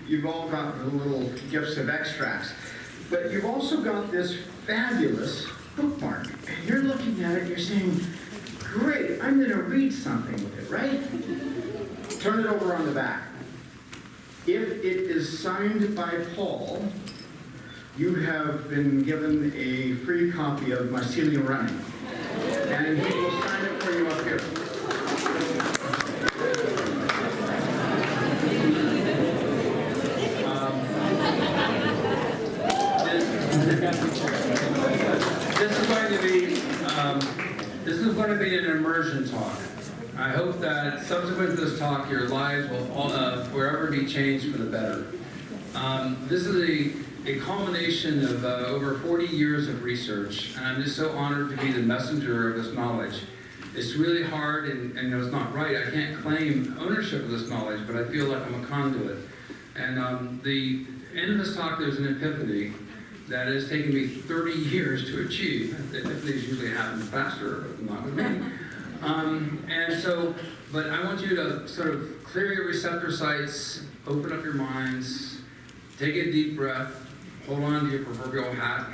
You've all got the little gifts of extracts, but you've also got this fabulous bookmark. And you're looking at it, you're saying, great, I'm going to read something with it, right? Turn it over on the back. If it is signed by Paul, you have been given a free copy of Mycelium Running. And he will sign it for you up here. This is going to be an immersion talk. I hope that subsequent to this talk, your lives will forever be changed for the better. This is a culmination of over 40 years of research, and I'm just so honored to be the messenger of this knowledge. It's really hard, and it's not right. I can't claim ownership of this knowledge, but I feel like I'm a conduit. And the end of this talk, there's an epiphany that has taken me 30 years to achieve. The epiphanies usually happen faster, but not with me. But I want you to sort of clear your receptor sites, open up your minds, take a deep breath, hold on to your proverbial hat.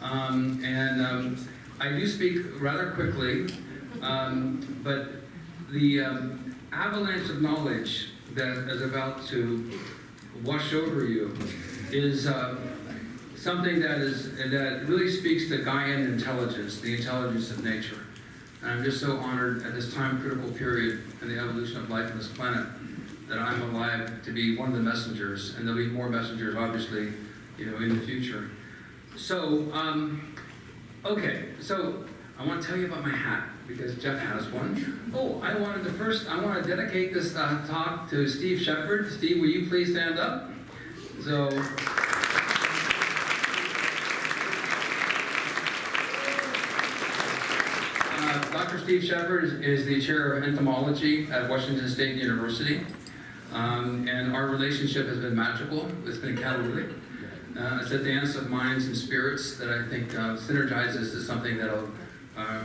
I do speak rather quickly, but the avalanche of knowledge that is about to wash over you is something that really speaks to Gaian intelligence, the intelligence of nature. And I'm just so honored at this time critical period in the evolution of life on this planet that I'm alive to be one of the messengers, and there'll be more messengers, obviously, in the future. So, okay, so I want to tell you about my hat because Jeff has one. Oh, I want to dedicate this talk to Steve Shepard. Steve, will you please stand up? So. Dr. Steve Shepard is the chair of entomology at Washington State University, and our relationship has been magical. It's been catalytic. It's a dance of minds and spirits that I think synergizes to something that'll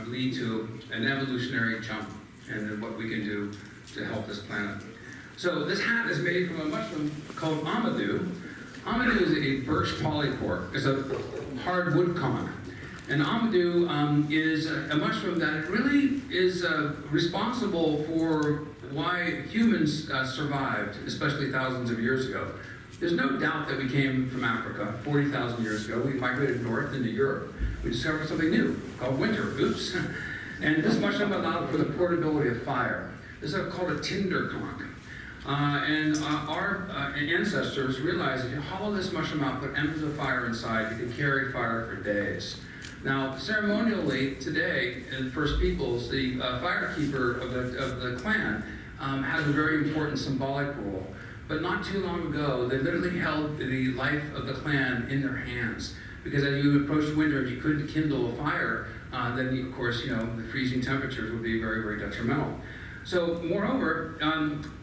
lead to an evolutionary jump in what we can do to help this planet. So this hat is made from a mushroom called amadou. Amadou is a birch polypore. It's a hard wood cone. And amadou is a mushroom that really is responsible for why humans survived, especially thousands of years ago. There's no doubt that we came from Africa 40,000 years ago. We migrated north into Europe. We discovered something new called winter. Oops. And this mushroom allowed for the portability of fire. This is called a tinder conch. Our ancestors realized if you hollow this mushroom out, put embers of fire inside, you could carry fire for days. Now, ceremonially, today, in First Peoples, the firekeeper of the clan has a very important symbolic role. But not too long ago, they literally held the life of the clan in their hands. Because as you approached winter, if you couldn't kindle a fire, then, of course, the freezing temperatures would be very, very detrimental. So, moreover,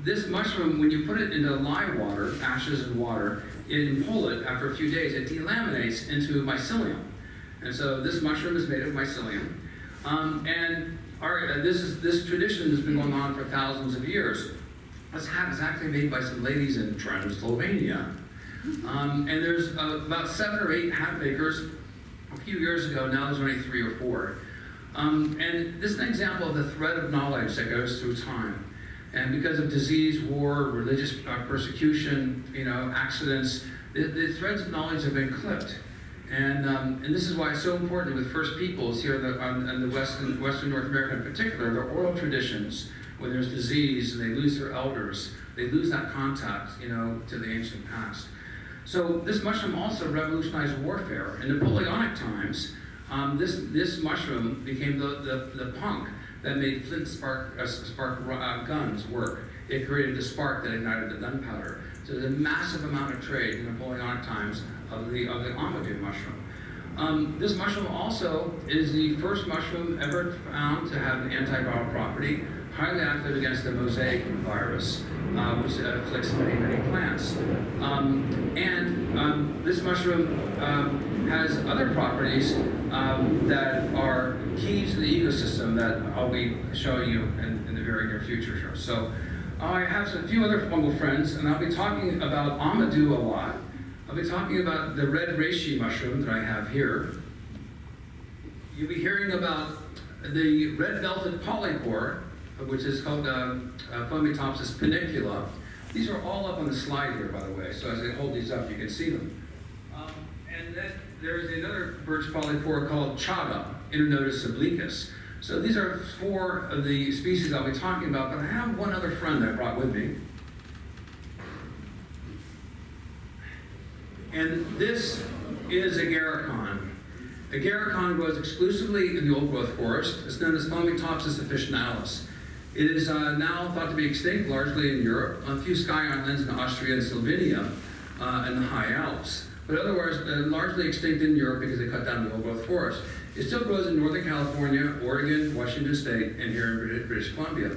this mushroom, when you put it into lye water, ashes and water, and pull it after a few days, it delaminates into mycelium. And so this mushroom is made of mycelium. This tradition has been going on for thousands of years. This hat is actually made by some ladies in Transylvania. And there's about 7 or 8 hat makers. A few years ago, now there's only 3 or 4. And this is an example of the thread of knowledge that goes through time. And because of disease, war, religious persecution, accidents, the threads of knowledge have been clipped. And this is why it's so important with First Peoples here in the Western North America in particular, their oral traditions, when there's disease and they lose their elders, they lose that contact, to the ancient past. So this mushroom also revolutionized warfare. In Napoleonic times, this mushroom became the punk that made flint spark guns work. it created the spark that ignited the gunpowder. So there's a massive amount of trade in Napoleonic times of the amadou mushroom. This mushroom also is the first mushroom ever found to have an antiviral property, highly active against the mosaic virus, which afflicts many, many plants. This mushroom has other properties that are key to the ecosystem that I'll be showing you in the very near future here. So I have a few other fungal friends, and I'll be talking about amadou a lot. I'll be talking about the red reishi mushroom that I have here. You'll be hearing about the red belted polypore, which is called Fomitopsis panicula. These are all up on the slide here, by the way, so as I hold these up, you can see them. And then there's another birch polypore called Chaga, Internotus obliquus. So these are 4 of the species I'll be talking about, but I have one other friend I brought with me. And this is agaricon. Agaricon grows exclusively in the old growth forest. It's known as Fomitopsis officinalis. It is now thought to be extinct largely in Europe, on a few sky islands in Austria and Slovenia and the high Alps. But otherwise, largely extinct in Europe because they cut down the old growth forest. It still grows in Northern California, Oregon, Washington State, and here in British Columbia.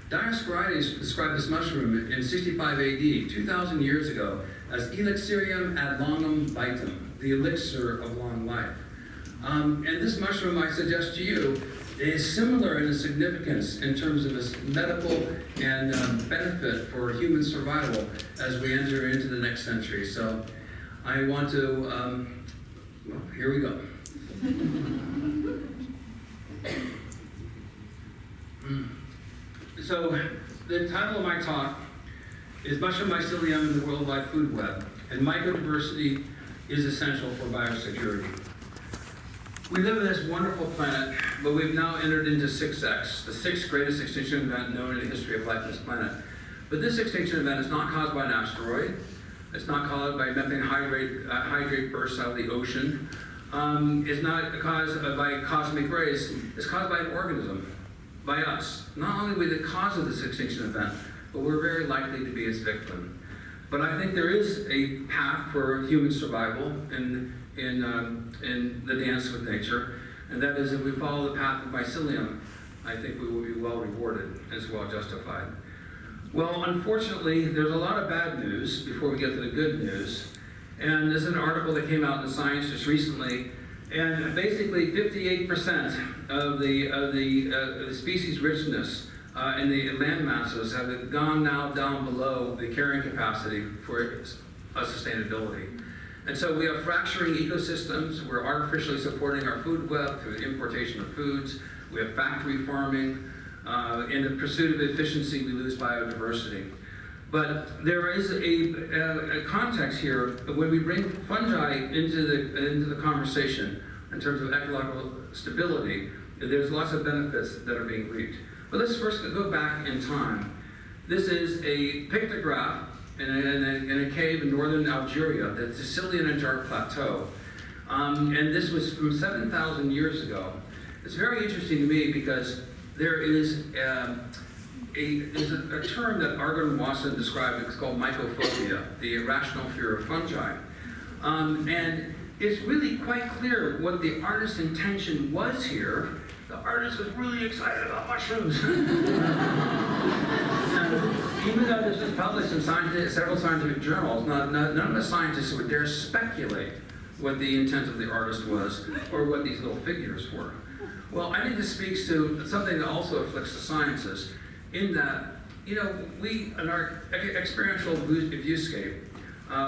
Dioscorides described this mushroom in 65 AD, 2,000 years ago, as Elixirium ad longum vitam, the elixir of long life. And this mushroom, I suggest to you, is similar in its significance in terms of its medical and benefit for human survival as we enter into the next century. So I want to, well, here we go. So the title of my talk is Mushroom Mycelium in the Worldwide Food Web, and microdiversity is essential for biosecurity. We live on this wonderful planet, but we've now entered into 6X, the 6th greatest extinction event known in the history of life on this planet. But this extinction event is not caused by an asteroid. It's not caused by methane hydrate bursts out of the ocean. It's not caused by cosmic rays. It's caused by an organism, by us. Not only are we the cause of this extinction event, but we're very likely to be its victim. But I think there is a path for human survival in the dance with nature, and that is if we follow the path of mycelium, I think we will be well rewarded as well justified. Well, unfortunately, there's a lot of bad news before we get to the good news. And there's an article that came out in Science just recently, and basically 58% of the species richness in the land masses have gone now down below the carrying capacity for sustainability. And so we have fracturing ecosystems. We're artificially supporting our food web through the importation of foods. We have factory farming. In the pursuit of efficiency, we lose biodiversity. But there is a context here when we bring fungi into the conversation in terms of ecological stability. There's lots of benefits that are being reaped. But let's first go back in time. This is a pictograph in a cave in northern Algeria, the Sicilian and Jark Plateau. And this was from 7,000 years ago. It's very interesting to me because there is there's a term that Argon Wasson described. It's called mycophobia, the irrational fear of fungi. And it's really quite clear what the artist's intention was here. The artist was really excited about mushrooms. Even though this was published in several scientific journals, none of the scientists would dare speculate what the intent of the artist was or what these little figures were. Well, I think this speaks to something that also afflicts the sciences, in that, you know, we, in our experiential viewscape,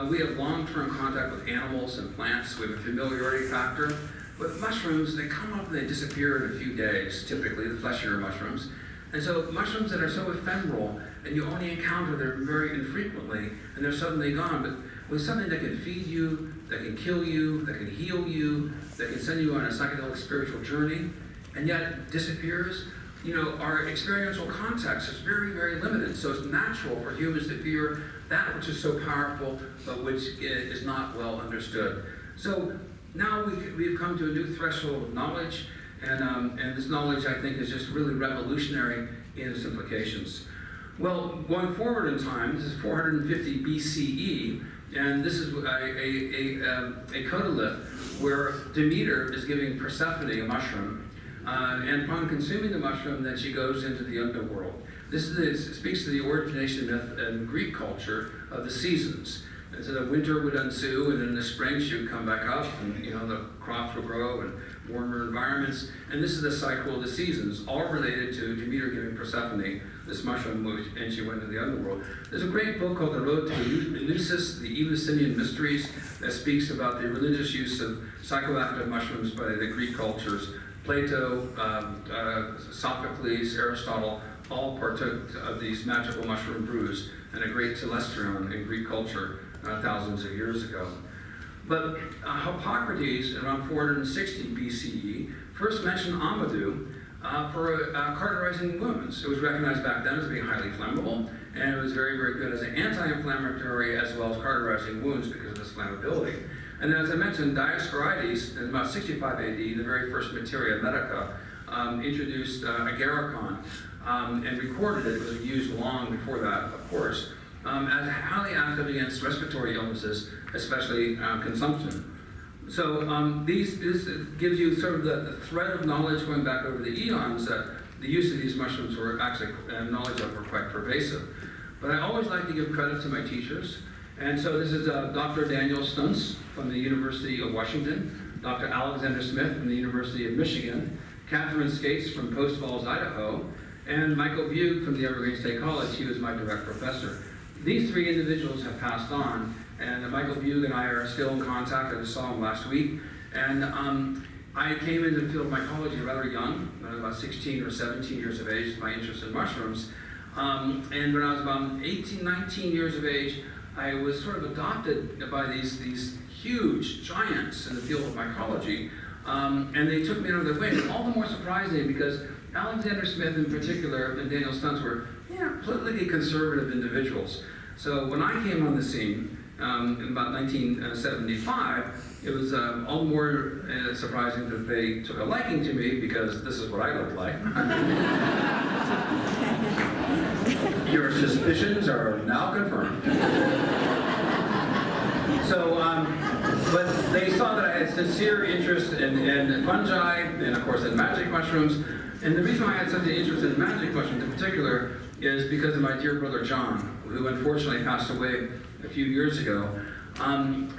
we have long-term contact with animals and plants. We have a familiarity factor. But mushrooms, they come up and they disappear in a few days, typically, the fleshier mushrooms. And so mushrooms that are so ephemeral, and you only encounter them very infrequently, and they're suddenly gone. But with something that can feed you, that can kill you, that can heal you, that can send you on a psychedelic spiritual journey, and yet disappears, you know, our experiential context is very, very limited. So it's natural for humans to fear that which is so powerful, but which is not well understood. So now we've come to a new threshold of knowledge, and this knowledge, I think, is just really revolutionary in its implications. Well, going forward in time, this is 450 BCE, and this is a codolith where Demeter is giving Persephone a mushroom, and upon consuming the mushroom, then she goes into the underworld. This speaks to the origination myth in Greek culture of the seasons. And so the winter would ensue, and then in the spring she would come back up, and the crops would grow in warmer environments. And this is the cycle of the seasons, all related to Demeter giving Persephone this mushroom, and she went to the underworld. There's a great book called The Road to Eleusis, the Eleusinian Mysteries, that speaks about the religious use of psychoactive mushrooms by the Greek cultures. Plato, Sophocles, Aristotle, all partook of these magical mushroom brews, and a great telestron in Greek culture thousands of years ago. But Hippocrates, around 460 BCE, first mentioned Amadou for cauterizing wounds. It was recognized back then as being highly flammable, and it was very, very good as an anti-inflammatory as well as cauterizing wounds because of its flammability. And then, as I mentioned, Dioscorides, in about 65 AD, the very first materia medica, introduced agarikon and recorded it. It was used long before that, of course, as highly active against respiratory illnesses, especially consumption. So this gives you sort of the thread of knowledge going back over the eons that the use of these mushrooms were actually, knowledge of were quite pervasive. But I always like to give credit to my teachers. And so this is Dr. Daniel Stuntz from the University of Washington, Dr. Alexander Smith from the University of Michigan, Catherine Skates from Post Falls, Idaho, and Michael Bugh from the Evergreen State College. He was my direct professor. These three individuals have passed on, and Michael Bugh and I are still in contact. I just saw him last week. And I came into the field of mycology rather young, when I was about 16 or 17 years of age, my interest in mushrooms. And when I was about 18, 19 years of age, I was sort of adopted by these huge giants in the field of mycology, and they took me under their wing. All the more surprising because Alexander Smith in particular and Daniel Stuntz were politically conservative individuals. So when I came on the scene in about 1975, it was all the more surprising that they took a liking to me because this is what I look like. Your suspicions are now confirmed. So, but they saw that I had sincere interest in fungi and, of course, in magic mushrooms. And the reason why I had such an interest in magic mushrooms in particular is because of my dear brother John, who unfortunately passed away a few years ago.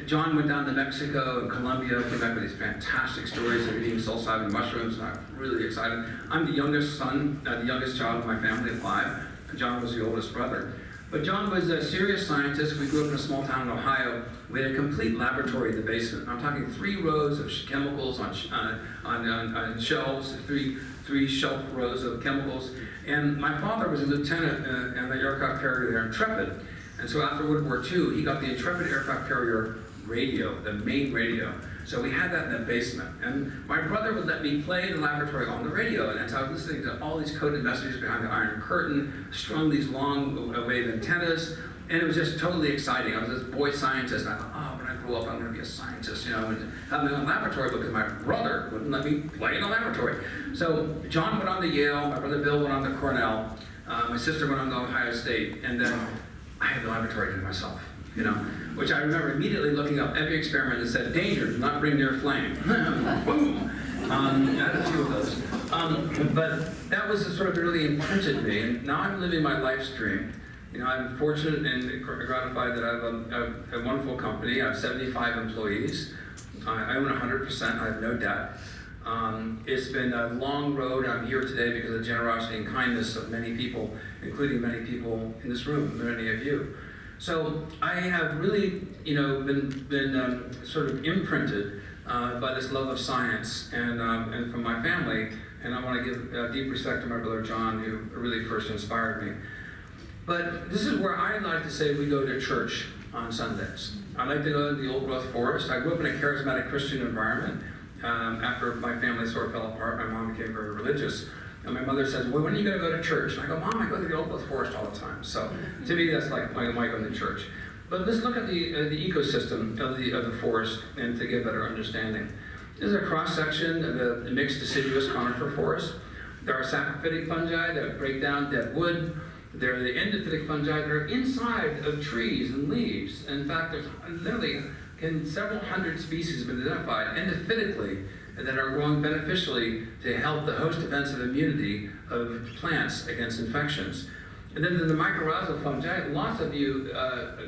John went down to Mexico and Colombia, came back with these fantastic stories of eating psilocybin mushrooms, and I'm really excited. I'm the youngest son, the youngest child of my family of 5. John was the oldest brother. But John was a serious scientist. We grew up in a small town in Ohio. We had a complete laboratory in the basement. I'm talking 3 rows of chemicals on shelves, three shelf rows of chemicals. And my father was a lieutenant in the aircraft carrier there, Intrepid. And so after World War II, he got the Intrepid aircraft carrier radio, the main radio. So we had that in the basement. And my brother would let me play in the laboratory on the radio. And so I was listening to all these coded messages behind the Iron Curtain, strung these long wave antennas. And it was just totally exciting. I was this boy scientist. And I thought, oh, when I grow up, I'm going to be a scientist, and have my own laboratory because my brother wouldn't let me play in the laboratory. So John went on to Yale. My brother Bill went on to Cornell. My sister went on to Ohio State. And then I had the laboratory to myself, which I remember immediately looking up every experiment that said, danger, do not bring near flame. Boom! I had a few of those. But that was sort of really imprinted me, and now I'm living my life stream. I'm fortunate and gratified that I have a wonderful company. I have 75 employees. I own 100%. I have no debt. It's been a long road. I'm here today because of the generosity and kindness of many people, including many people in this room, many of you. So I have really, been sort of imprinted by this love of science and from my family. And I want to give deep respect to my brother John, who really first inspired me. But this is where I like to say we go to church on Sundays. I like to go to the old growth forest. I grew up in a charismatic Christian environment. After my family sort of fell apart, my mom became very religious. And my mother says, well, when are you going to go to church? And I go, Mom, I go to the old growth forest all the time. So to me, that's like my going to church. But let's look at the ecosystem of the forest and to get a better understanding. This is a cross-section of the mixed deciduous conifer forest. There are saprophytic fungi that break down dead wood. They're the endophytic fungi that are inside of trees and leaves. In fact, there's literally several hundred species have been identified endophytically that are growing beneficially to help the host defensive immunity of plants against infections. And then the mycorrhizal fungi, lots of you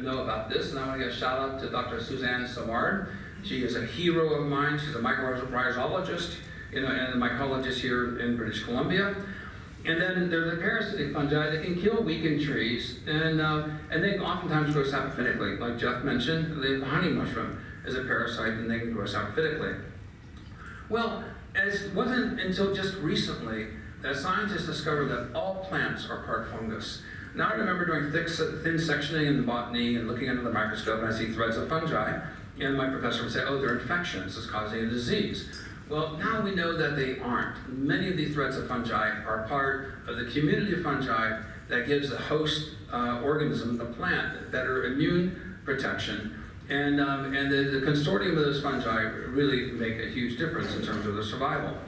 know about this, and I want to give a shout out to Dr. Suzanne Samard. She is a hero of mine. She's a mycorrhizal rhizoologist, and a mycologist here in British Columbia. And then there's the parasitic fungi that can kill weakened trees, and they oftentimes grow saprophytically. Like Jeff mentioned, the honey mushroom is a parasite, and they can grow saprophytically. Well, it wasn't until just recently that scientists discovered that all plants are part fungus. Now I remember doing thin sectioning in the botany and looking under the microscope, and I see threads of fungi, and my professor would say, oh, they're infections, it's causing a disease. Well, now we know that they aren't. Many of these threads of fungi are part of the community of fungi that gives the host organism, the plant, better immune protection. And the consortium of those fungi really make a huge difference in terms of their survival.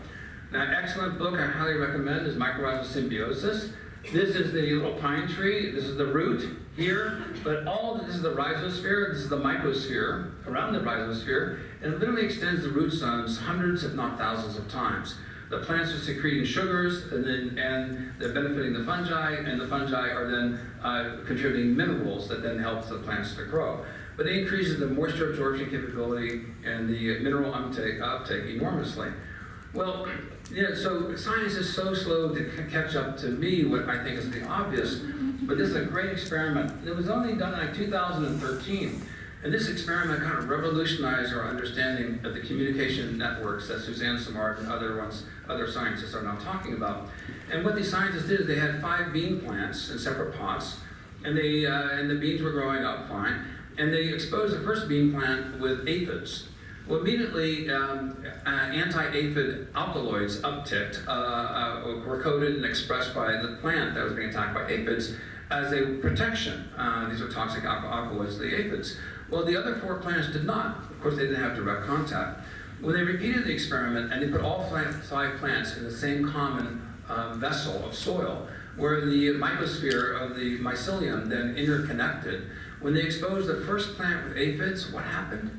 Now, an excellent book I highly recommend is Mycorrhizal Symbiosis. This is the little pine tree. This is the root here, but this is the rhizosphere. This is the mycosphere around the rhizosphere, and it literally extends the root zones hundreds, if not thousands, of times. The plants are secreting sugars, and they're benefiting the fungi, and the fungi are then contributing minerals that then helps the plants to grow. But it increases the moisture absorption capability and the mineral uptake enormously. Well, so science is so slow to catch up to me, what I think is the obvious, but this is a great experiment. It was only done in like 2013, and this experiment kind of revolutionized our understanding of the communication networks that Suzanne Samard and other scientists are now talking about. And what these scientists did is they had 5 bean plants in separate pots, and the beans were growing up fine, and they exposed the first bean plant with aphids. Well, immediately, anti-aphid alkaloids upticked, were coded and expressed by the plant that was being attacked by aphids as a protection. These are toxic alkaloids to the aphids. Well, the other 4 plants did not. Of course, they didn't have direct contact. When they repeated the experiment and they put all 5 plants in the same common vessel of soil, where the mycosphere of the mycelium then interconnected, when they exposed the first plant with aphids, what happened?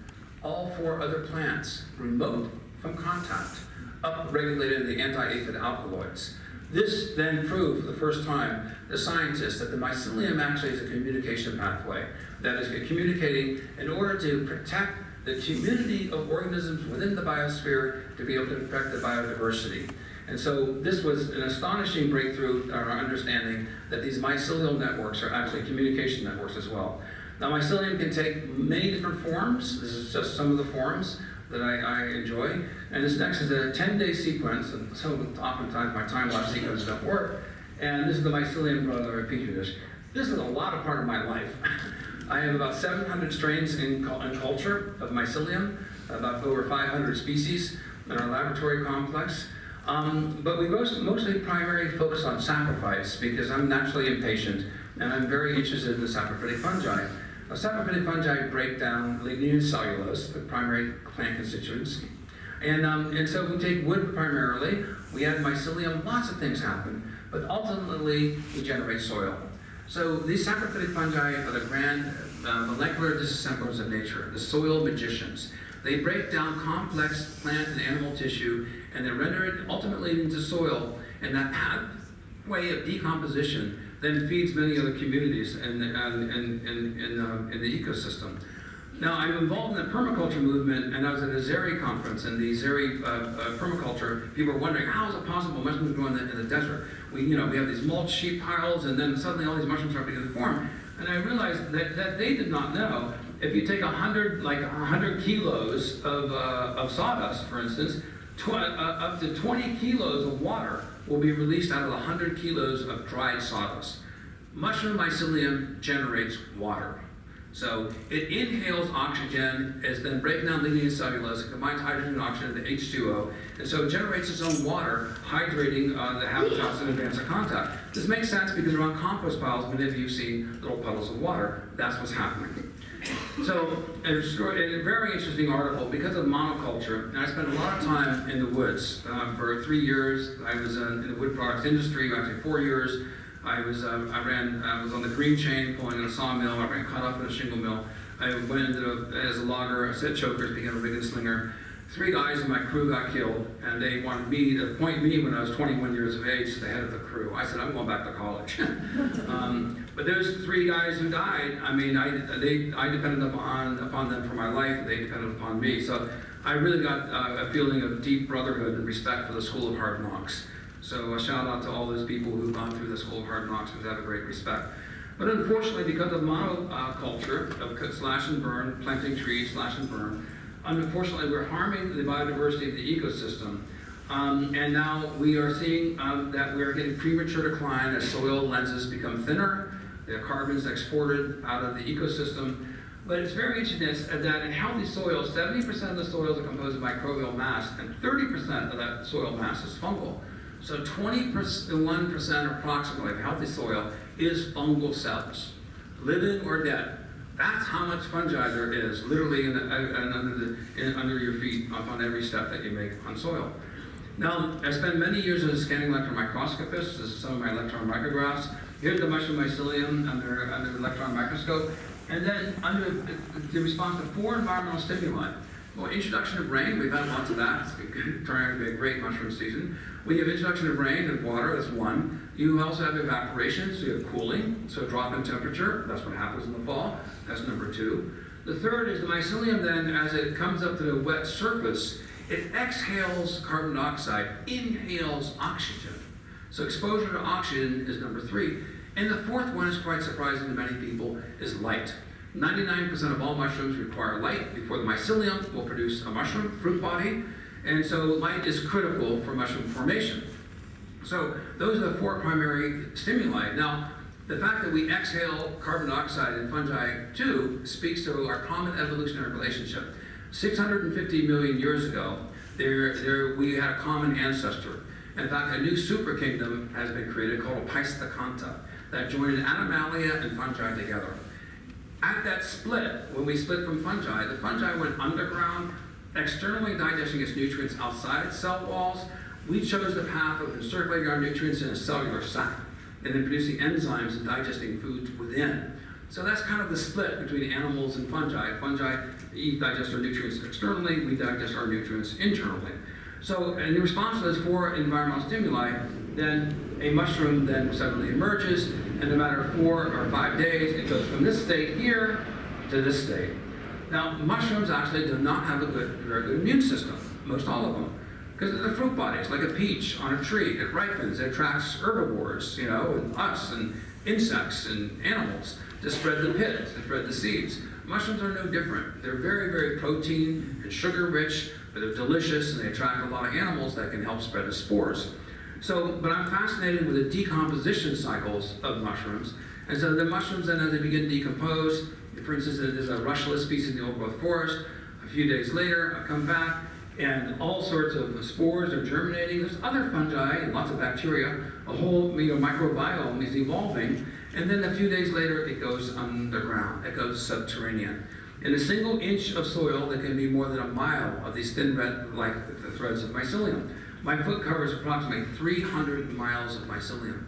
All 4 other plants, remote from contact, upregulated the anti-aphid alkaloids. This then proved for the first time to scientists that the mycelium actually is a communication pathway that is communicating in order to protect the community of organisms within the biosphere to be able to protect the biodiversity. And so this was an astonishing breakthrough in our understanding that these mycelial networks are actually communication networks as well. Now, mycelium can take many different forms. This is just some of the forms that I enjoy. And this next is a 10-day sequence, and so oftentimes my time-lapse sequences don't work. And this is the mycelium growing over a petri dish. This is a lot of part of my life. I have about 700 strains in culture of mycelium, about over 500 species in our laboratory complex. But we mostly primarily focus on saprophytes because I'm naturally impatient and I'm very interested in the saprophytic fungi. Now, saprophytic fungi break down lignin and cellulose, the primary plant constituents. And so we take wood primarily, we add mycelium, lots of things happen, but ultimately we generate soil. So these saprophytic fungi are the grand molecular disassemblers of nature, the soil magicians. They break down complex plant and animal tissue and they render it ultimately into soil, and that pathway of decomposition then feeds many other communities in the ecosystem. Now, I'm involved in the permaculture movement, and I was at a Zeri conference, and the Zeri permaculture, people were wondering, how is it possible mushrooms grow in the desert? We have these mulch sheet piles, and then suddenly all these mushrooms are beginning to form. And I realized that they did not know, if you take 100 kilos of sawdust, for instance, up to 20 kilos of water will be released out of 100 kilos of dried sawdust. Mushroom mycelium generates water. So it inhales oxygen, it's then breaking down lignin and cellulose, it combines hydrogen and oxygen into H2O, and so it generates its own water, hydrating the habitats in advance of contact. This makes sense because around compost piles, many of you have seen little puddles of water. That's what's happening. So, a very interesting article because of monoculture, and I spent a lot of time in the woods. For 3 years, I was in the wood products industry, actually 4 years. I was on the green chain pulling in a sawmill. I ran cut off in a shingle mill. I went as a logger. I set chokers, became a rigging slinger. 3 guys in my crew got killed, and they wanted me to appoint me when I was 21 years of age as the head of the crew. I said, I'm going back to college. But those 3 guys who died, I mean, I depended upon them for my life. They depended upon me. So I really got a feeling of deep brotherhood and respect for the School of Hard Knocks. So a shout out to all those people who've gone through the School of Hard Knocks and have a great respect. But unfortunately, because of monoculture, of slash and burn, planting trees, slash and burn, unfortunately we're harming the biodiversity of the ecosystem. And now we are seeing that we are getting premature decline as soil lenses become thinner, the carbon's exported out of the ecosystem. But it's very interesting that in healthy soils, 70% of the soils are composed of microbial mass, and 30% of that soil mass is fungal. So 21% approximately of healthy soil is fungal cells, living or dead. That's how much fungi there is, literally under your feet, up on every step that you make on soil. Now, I spent many years as a scanning electron microscopist. This is some of my electron micrographs. Here's the mushroom mycelium under the electron microscope. And then under the response to 4 environmental stimuli. Well, introduction of rain, we've had lots of that. It's turning out to be a great mushroom season. When you have introduction of rain and water, that's 1. You also have evaporation, so you have cooling, so a drop in temperature. That's what happens in the fall. That's number 2. The third is the mycelium then, as it comes up to the wet surface, it exhales carbon dioxide, inhales oxygen. So exposure to oxygen is number 3. And the fourth one is quite surprising to many people, is light. 99% of all mushrooms require light before the mycelium will produce a mushroom fruit body. And so light is critical for mushroom formation. So those are the 4 primary stimuli. Now, the fact that we exhale carbon dioxide in fungi too speaks to our common evolutionary relationship. 650 million years ago, we had a common ancestor. In fact, a new super kingdom has been created called Pleistocanta that joined Animalia and fungi together. At that split, when we split from fungi, the fungi went underground, externally digesting its nutrients outside its cell walls. We chose the path of circulating our nutrients in a cellular sac, and then producing enzymes and digesting foods within. So that's kind of the split between animals and fungi. Fungi digest our nutrients externally, we digest our nutrients internally. So in response to those 4 environmental stimuli, then a mushroom then suddenly emerges, and no matter 4 or 5 days, it goes from this state here to this state. Now, mushrooms actually do not have a very good immune system, most all of them, because they're fruit bodies, like a peach on a tree. It ripens, it attracts herbivores, and us, and insects, and animals to spread the pits, to spread the seeds. Mushrooms are no different. They're very, very protein and sugar rich, but they're delicious, and they attract a lot of animals that can help spread the spores. But I'm fascinated with the decomposition cycles of mushrooms. And so the mushrooms then, as they begin to decompose, for instance, there's a rushless species in the old growth forest. A few days later, I come back, and all sorts of spores are germinating. There's other fungi and lots of bacteria. A whole microbiome is evolving. And then a few days later, it goes underground. It goes subterranean. In a single inch of soil, there can be more than a mile of these thin red, like the threads of mycelium. My foot covers approximately 300 miles of mycelium.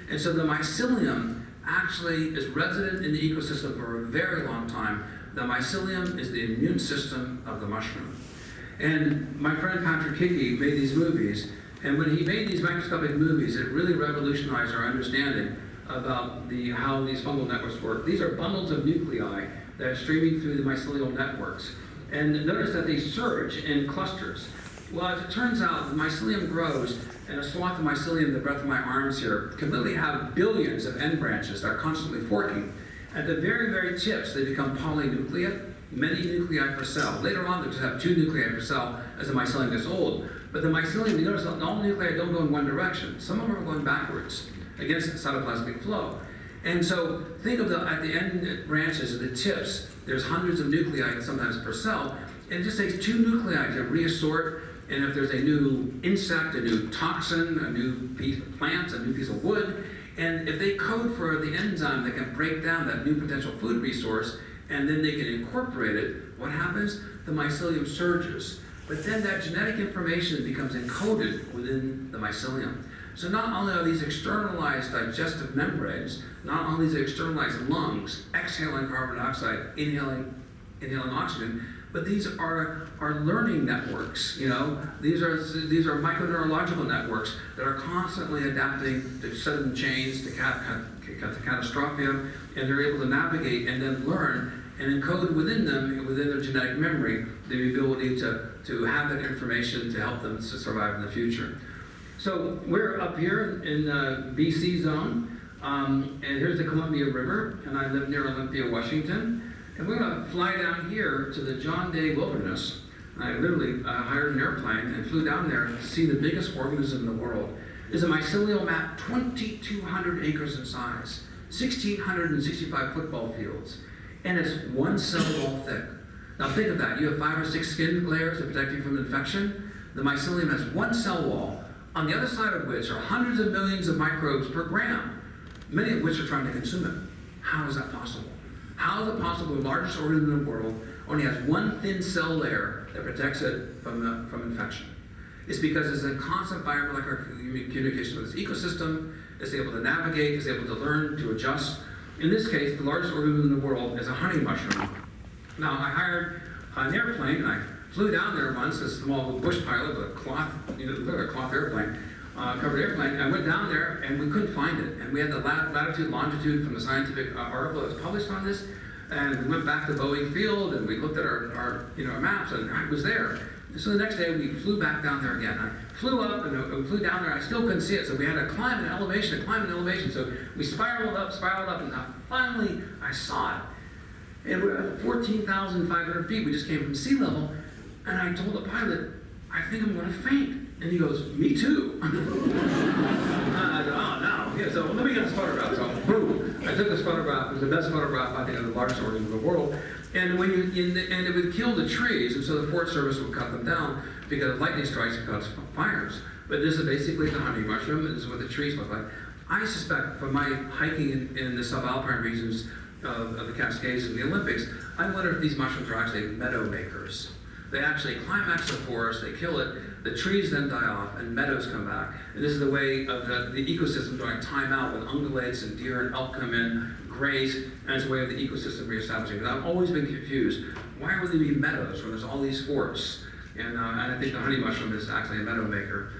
And so the mycelium actually is resident in the ecosystem for a very long time. The mycelium is the immune system of the mushroom. And my friend Patrick Hickey made these movies, and when he made these microscopic movies, it really revolutionized our understanding about how these fungal networks work. These are bundles of nuclei that are streaming through the mycelial networks. And notice that they surge in clusters. Well, as it turns out, the mycelium grows, and a swath of mycelium, the breadth of my arms here, can literally have billions of end branches that are constantly forking. At the very, very tips, they become polynucleate, many nuclei per cell. Later on, they just have 2 nuclei per cell as the mycelium gets old. But the mycelium, you notice that all the nuclei don't go in one direction. Some of them are going backwards against the cytoplasmic flow. And so think of at the end branches, at the tips, there's hundreds of nuclei sometimes per cell, and it just takes 2 nuclei to reassort. And if there's a new insect, a new toxin, a new piece of plant, a new piece of wood, and if they code for the enzyme that can break down that new potential food resource, and then they can incorporate it, what happens? The mycelium surges. But then that genetic information becomes encoded within the mycelium. So not only are these externalized digestive membranes, not only these externalized lungs, exhaling carbon dioxide, inhaling oxygen, but these are learning networks. These are microneurological networks that are constantly adapting to sudden change, to catastrophia, and they're able to navigate and then learn and encode within them, within their genetic memory, the ability to have that information to help them to survive in the future. So we're up here in the BC zone, and here's the Columbia River, and I live near Olympia, Washington. And we're going to fly down here to the John Day Wilderness. I literally hired an airplane and flew down there to see the biggest organism in the world. It's a mycelial map, 2,200 acres in size, 1,665 football fields, and it's 1 cell wall thick. Now think of that. You have 5 or 6 skin layers that protect you from infection. The mycelium has 1 cell wall, on the other side of which are hundreds of millions of microbes per gram, many of which are trying to consume it. How is that possible? How is it possible the largest organism in the world only has 1 thin cell layer that protects it from infection? It's because it's in constant biomolecular communication with its ecosystem. It's able to navigate, it's able to learn, to adjust. In this case, the largest organism in the world is a honey mushroom. Now, I hired an airplane, and I flew down there once, a small bush pilot with a cloth, a cloth airplane, covered airplane. I went down there and we couldn't find it. And we had the latitude, longitude from the scientific article that was published on this. And we went back to Boeing Field and we looked at our maps and it was there. So the next day we flew back down there again. I flew up and we flew down there. I still couldn't see it. So we had to climb an elevation. So we spiraled up, and finally I saw it. And we're at 14,500 feet. We just came from sea level. And I told the pilot, I think I'm going to faint. And he goes, me too. I said, oh no. Yeah, so let me get this photograph. So boom, I took this photograph. It was the best photograph, I think, of the largest organism in the world. And and it would kill the trees, and so the Forest Service would cut them down because lightning strikes and cause fires. But this is basically the honey mushroom, and this is what the trees look like. I suspect from my hiking in the subalpine regions of the Cascades and the Olympics, I wonder if these mushrooms are actually meadow makers. They actually climax the forest, they kill it, the trees then die off, and meadows come back. And this is the way of the ecosystem during time out when ungulates and deer and elk come in, graze, and it's a way of the ecosystem reestablishing. Because I've always been confused, why would there be meadows when there's all these forests? And I think the honey mushroom is actually a meadow maker.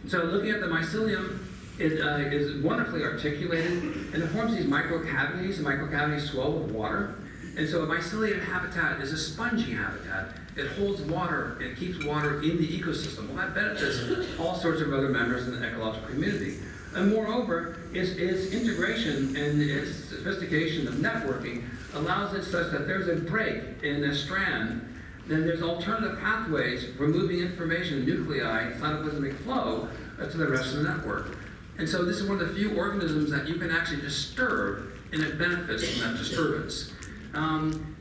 So looking at the mycelium, it is wonderfully articulated, and it forms these microcavities. The microcavities swell with water. And so a mycelium habitat is a spongy habitat. It holds water, it keeps water in the ecosystem. Well, that benefits all sorts of other members in the ecological community. And moreover, its integration and its sophistication of networking allows it such that there's a break in a strand, then there's alternative pathways for moving information, nuclei, cytoplasmic flow to the rest of the network. And so this is one of the few organisms that you can actually disturb, and it benefits from that disturbance.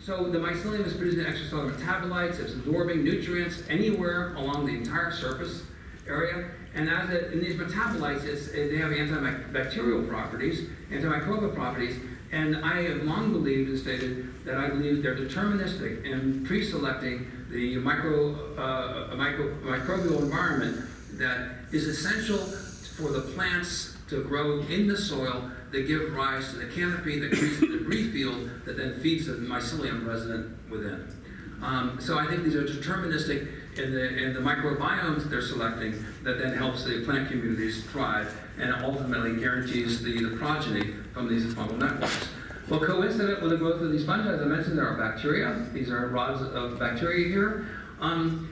So the mycelium is producing extracellular metabolites, it's absorbing nutrients anywhere along the entire surface area, and in these metabolites, they have antibacterial properties, antimicrobial properties, and I have long believed and stated that I believe they're deterministic in pre-selecting the microbial environment that is essential for the plants to grow in the soil that give rise to the canopy that creates the debris field that then feeds the mycelium resident within. So I think these are deterministic in the microbiomes they're selecting that then helps the plant communities thrive and ultimately guarantees the progeny from these fungal networks. Well, coincident with the growth of these fungi, as I mentioned, there are bacteria. These are rods of bacteria here. And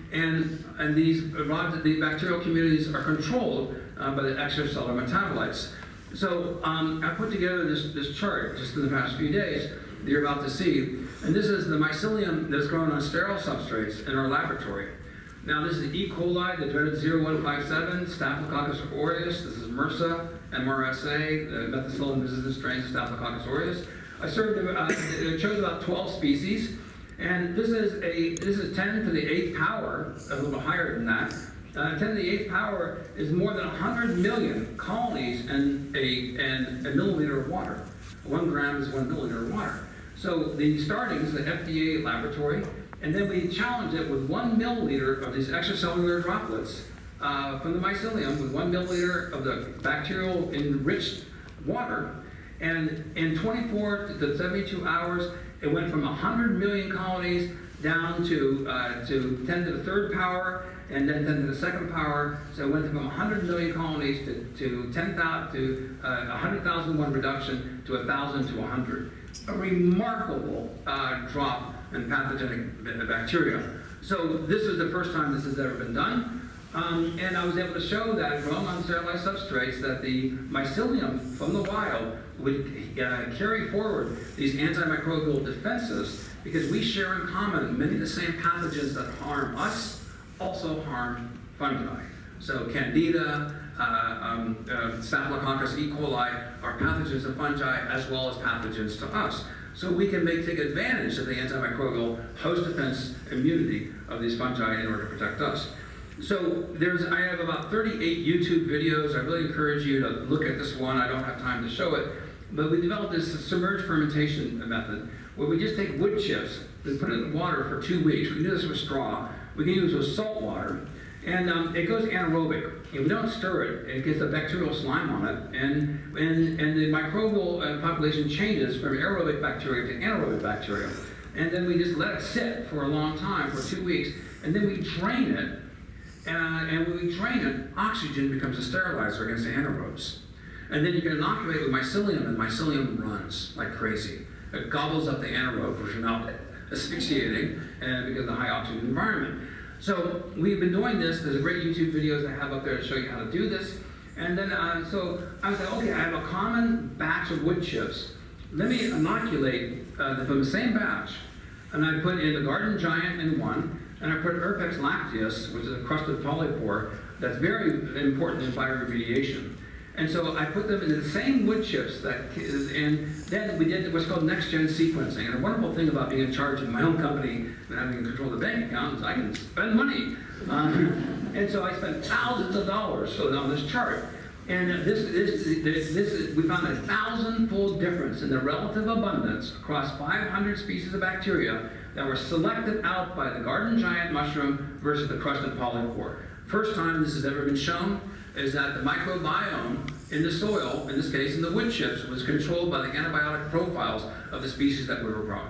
these rods, the bacterial communities are controlled by the extracellular metabolites. So I put together this chart just in the past few days that you're about to see. And this is the mycelium that's grown on sterile substrates in our laboratory. Now this is E. coli, the dreaded 0157, Staphylococcus aureus. This is MRSA, MRSA, the methicillin-resistant strains of Staphylococcus aureus. I chose about 12 species. And this is 10 to the 8th power, a little higher than that. 10 to the 8th power is more than 100 million colonies and a milliliter of water. 1 gram is 1 milliliter of water. So the starting is the FDA laboratory, and then we challenge it with 1 milliliter of these extracellular droplets from the mycelium with 1 milliliter of the bacterial enriched water, and in 24 to 72 hours, it went from 100 million colonies down to 10 to the third power, and then 10 to the second power. So it went from 100 million colonies to 10,000 to 100,001 reduction to 1,000 to 100. A remarkable drop in pathogenic bacteria. So this is the first time this has ever been done. And I was able to show that growing on sterilized substrates that the mycelium from the wild would carry forward these antimicrobial defenses because we share in common many of the same pathogens that harm us also harm fungi. So Candida, Staphylococcus E. coli are pathogens of fungi as well as pathogens to us. So we can take advantage of the antimicrobial host defense immunity of these fungi in order to protect us. So I have about 38 YouTube videos. I really encourage you to look at this one. I don't have time to show it. But we developed this submerged fermentation method where we just take wood chips and put it in water for 2 weeks. We do this with straw. We can use with salt water. And it goes anaerobic. If we don't stir it, it gets a bacterial slime on it. And the microbial population changes from aerobic bacteria to anaerobic bacteria. And then we just let it sit for a long time, for 2 weeks. And then we drain it. And when we drain it, oxygen becomes a sterilizer against the anaerobes. And then you can inoculate with mycelium, and mycelium runs like crazy. It gobbles up the anaerobes, which are now asphyxiating because of the high oxygen environment. So we've been doing this. There's a great YouTube videos I have up there to show you how to do this. And then, so I was like, okay, I have a common batch of wood chips. Let me inoculate from the same batch. And I put in the Garden Giant in one, and I put Herpex lacteus, which is a crusted polypore that's very important in bioremediation. And so I put them in the same wood chips, and then we did what's called next-gen sequencing. And the wonderful thing about being in charge of my own company and having control of the bank account is I can spend money. And so I spent thousands of dollars on this chart. And we found a 1,000-fold difference in the relative abundance across 500 species of bacteria that were selected out by the Garden Giant mushroom versus the crusted polypore. First time this has ever been shown is that the microbiome in the soil, in this case in the wood chips, was controlled by the antibiotic profiles of the species that we were growing.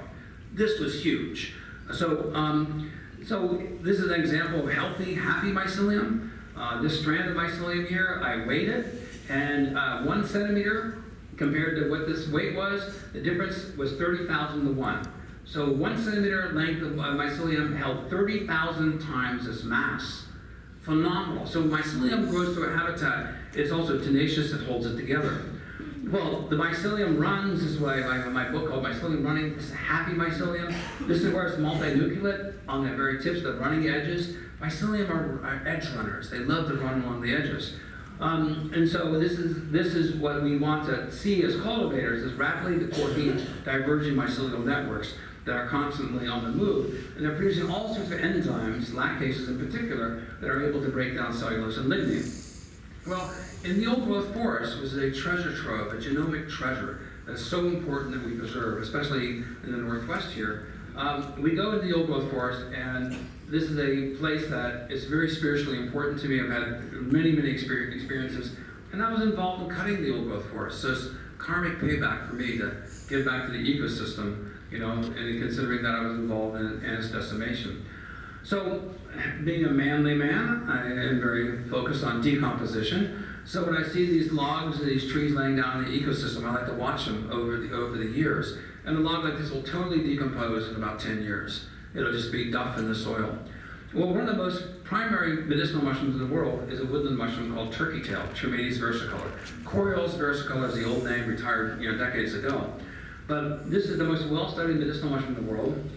This was huge. So this is an example of healthy, happy mycelium. This strand of mycelium here, I weighed it, and 1 centimeter compared to what this weight was, the difference was 30,000 to 1. So 1 centimeter length of mycelium held 30,000 times this mass. Phenomenal. So mycelium grows through a habitat. It's also tenacious. It holds it together. Well, the mycelium runs. This is what I have in my book called Mycelium Running. This is happy mycelium. This is where it's multinucleate on the very tips, the running edges. Mycelium are edge runners. They love to run along the edges. And so this is what we want to see as cultivators, is rapidly working diverging mycelial networks that are constantly on the move, and they're producing all sorts of enzymes, lactases in particular, that are able to break down cellulose and lignin. Well, in the old growth forest was a treasure trove, a genomic treasure that's so important that we preserve, especially in the Northwest here. We go into the old growth forest, and this is a place that is very spiritually important to me. I've had many, many experiences, and I was involved in cutting the old growth forest. So it's karmic payback for me to give back to the ecosystem, and considering that I was involved in its decimation. So, being a manly man, I am very focused on decomposition. So when I see these logs and these trees laying down in the ecosystem, I like to watch them over the years. And a log like this will totally decompose in about 10 years. It'll just be duff in the soil. Well, one of the most primary medicinal mushrooms in the world is a woodland mushroom called turkey tail, Tremades versicolor. Coriolis versicolor is the old name, retired decades ago. But this is the most well-studied medicinal mushroom in the world.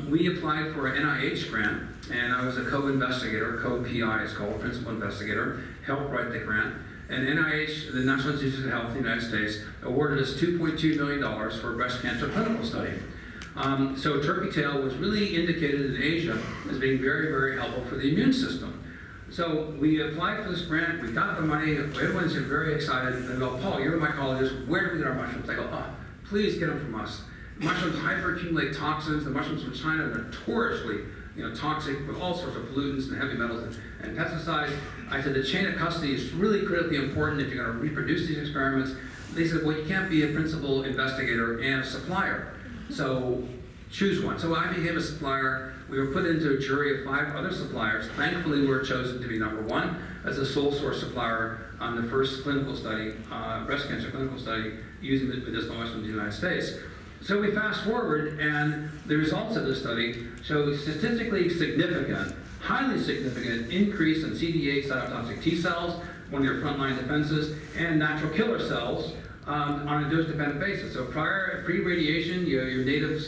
We applied for an NIH grant, and I was a co-investigator, co-PI is called, principal investigator, helped write the grant. And NIH, the National Institutes of Health in the United States, awarded us $2.2 million for a breast cancer clinical study. So turkey tail was really indicated in Asia as being very, very helpful for the immune system. So we applied for this grant, we got the money, everyone's very excited. They go, Paul, you're a mycologist, where do we get our mushrooms? I go, please get them from us. Mushrooms hyperaccumulate toxins. The mushrooms from China are notoriously toxic with all sorts of pollutants and heavy metals and pesticides. I said the chain of custody is really critically important if you're going to reproduce these experiments. They said, well, you can't be a principal investigator and a supplier, so choose one. So I became a supplier. We were put into a jury of 5 other suppliers. Thankfully, we were chosen to be number 1 as a sole source supplier on the first clinical study, breast cancer clinical study, using the medicinal mushrooms in the United States. So we fast forward, and the results of this study show statistically significant, highly significant increase in CD8 cytotoxic T cells, one of your frontline defenses, and natural killer cells on a dose-dependent basis. So pre-radiation, your native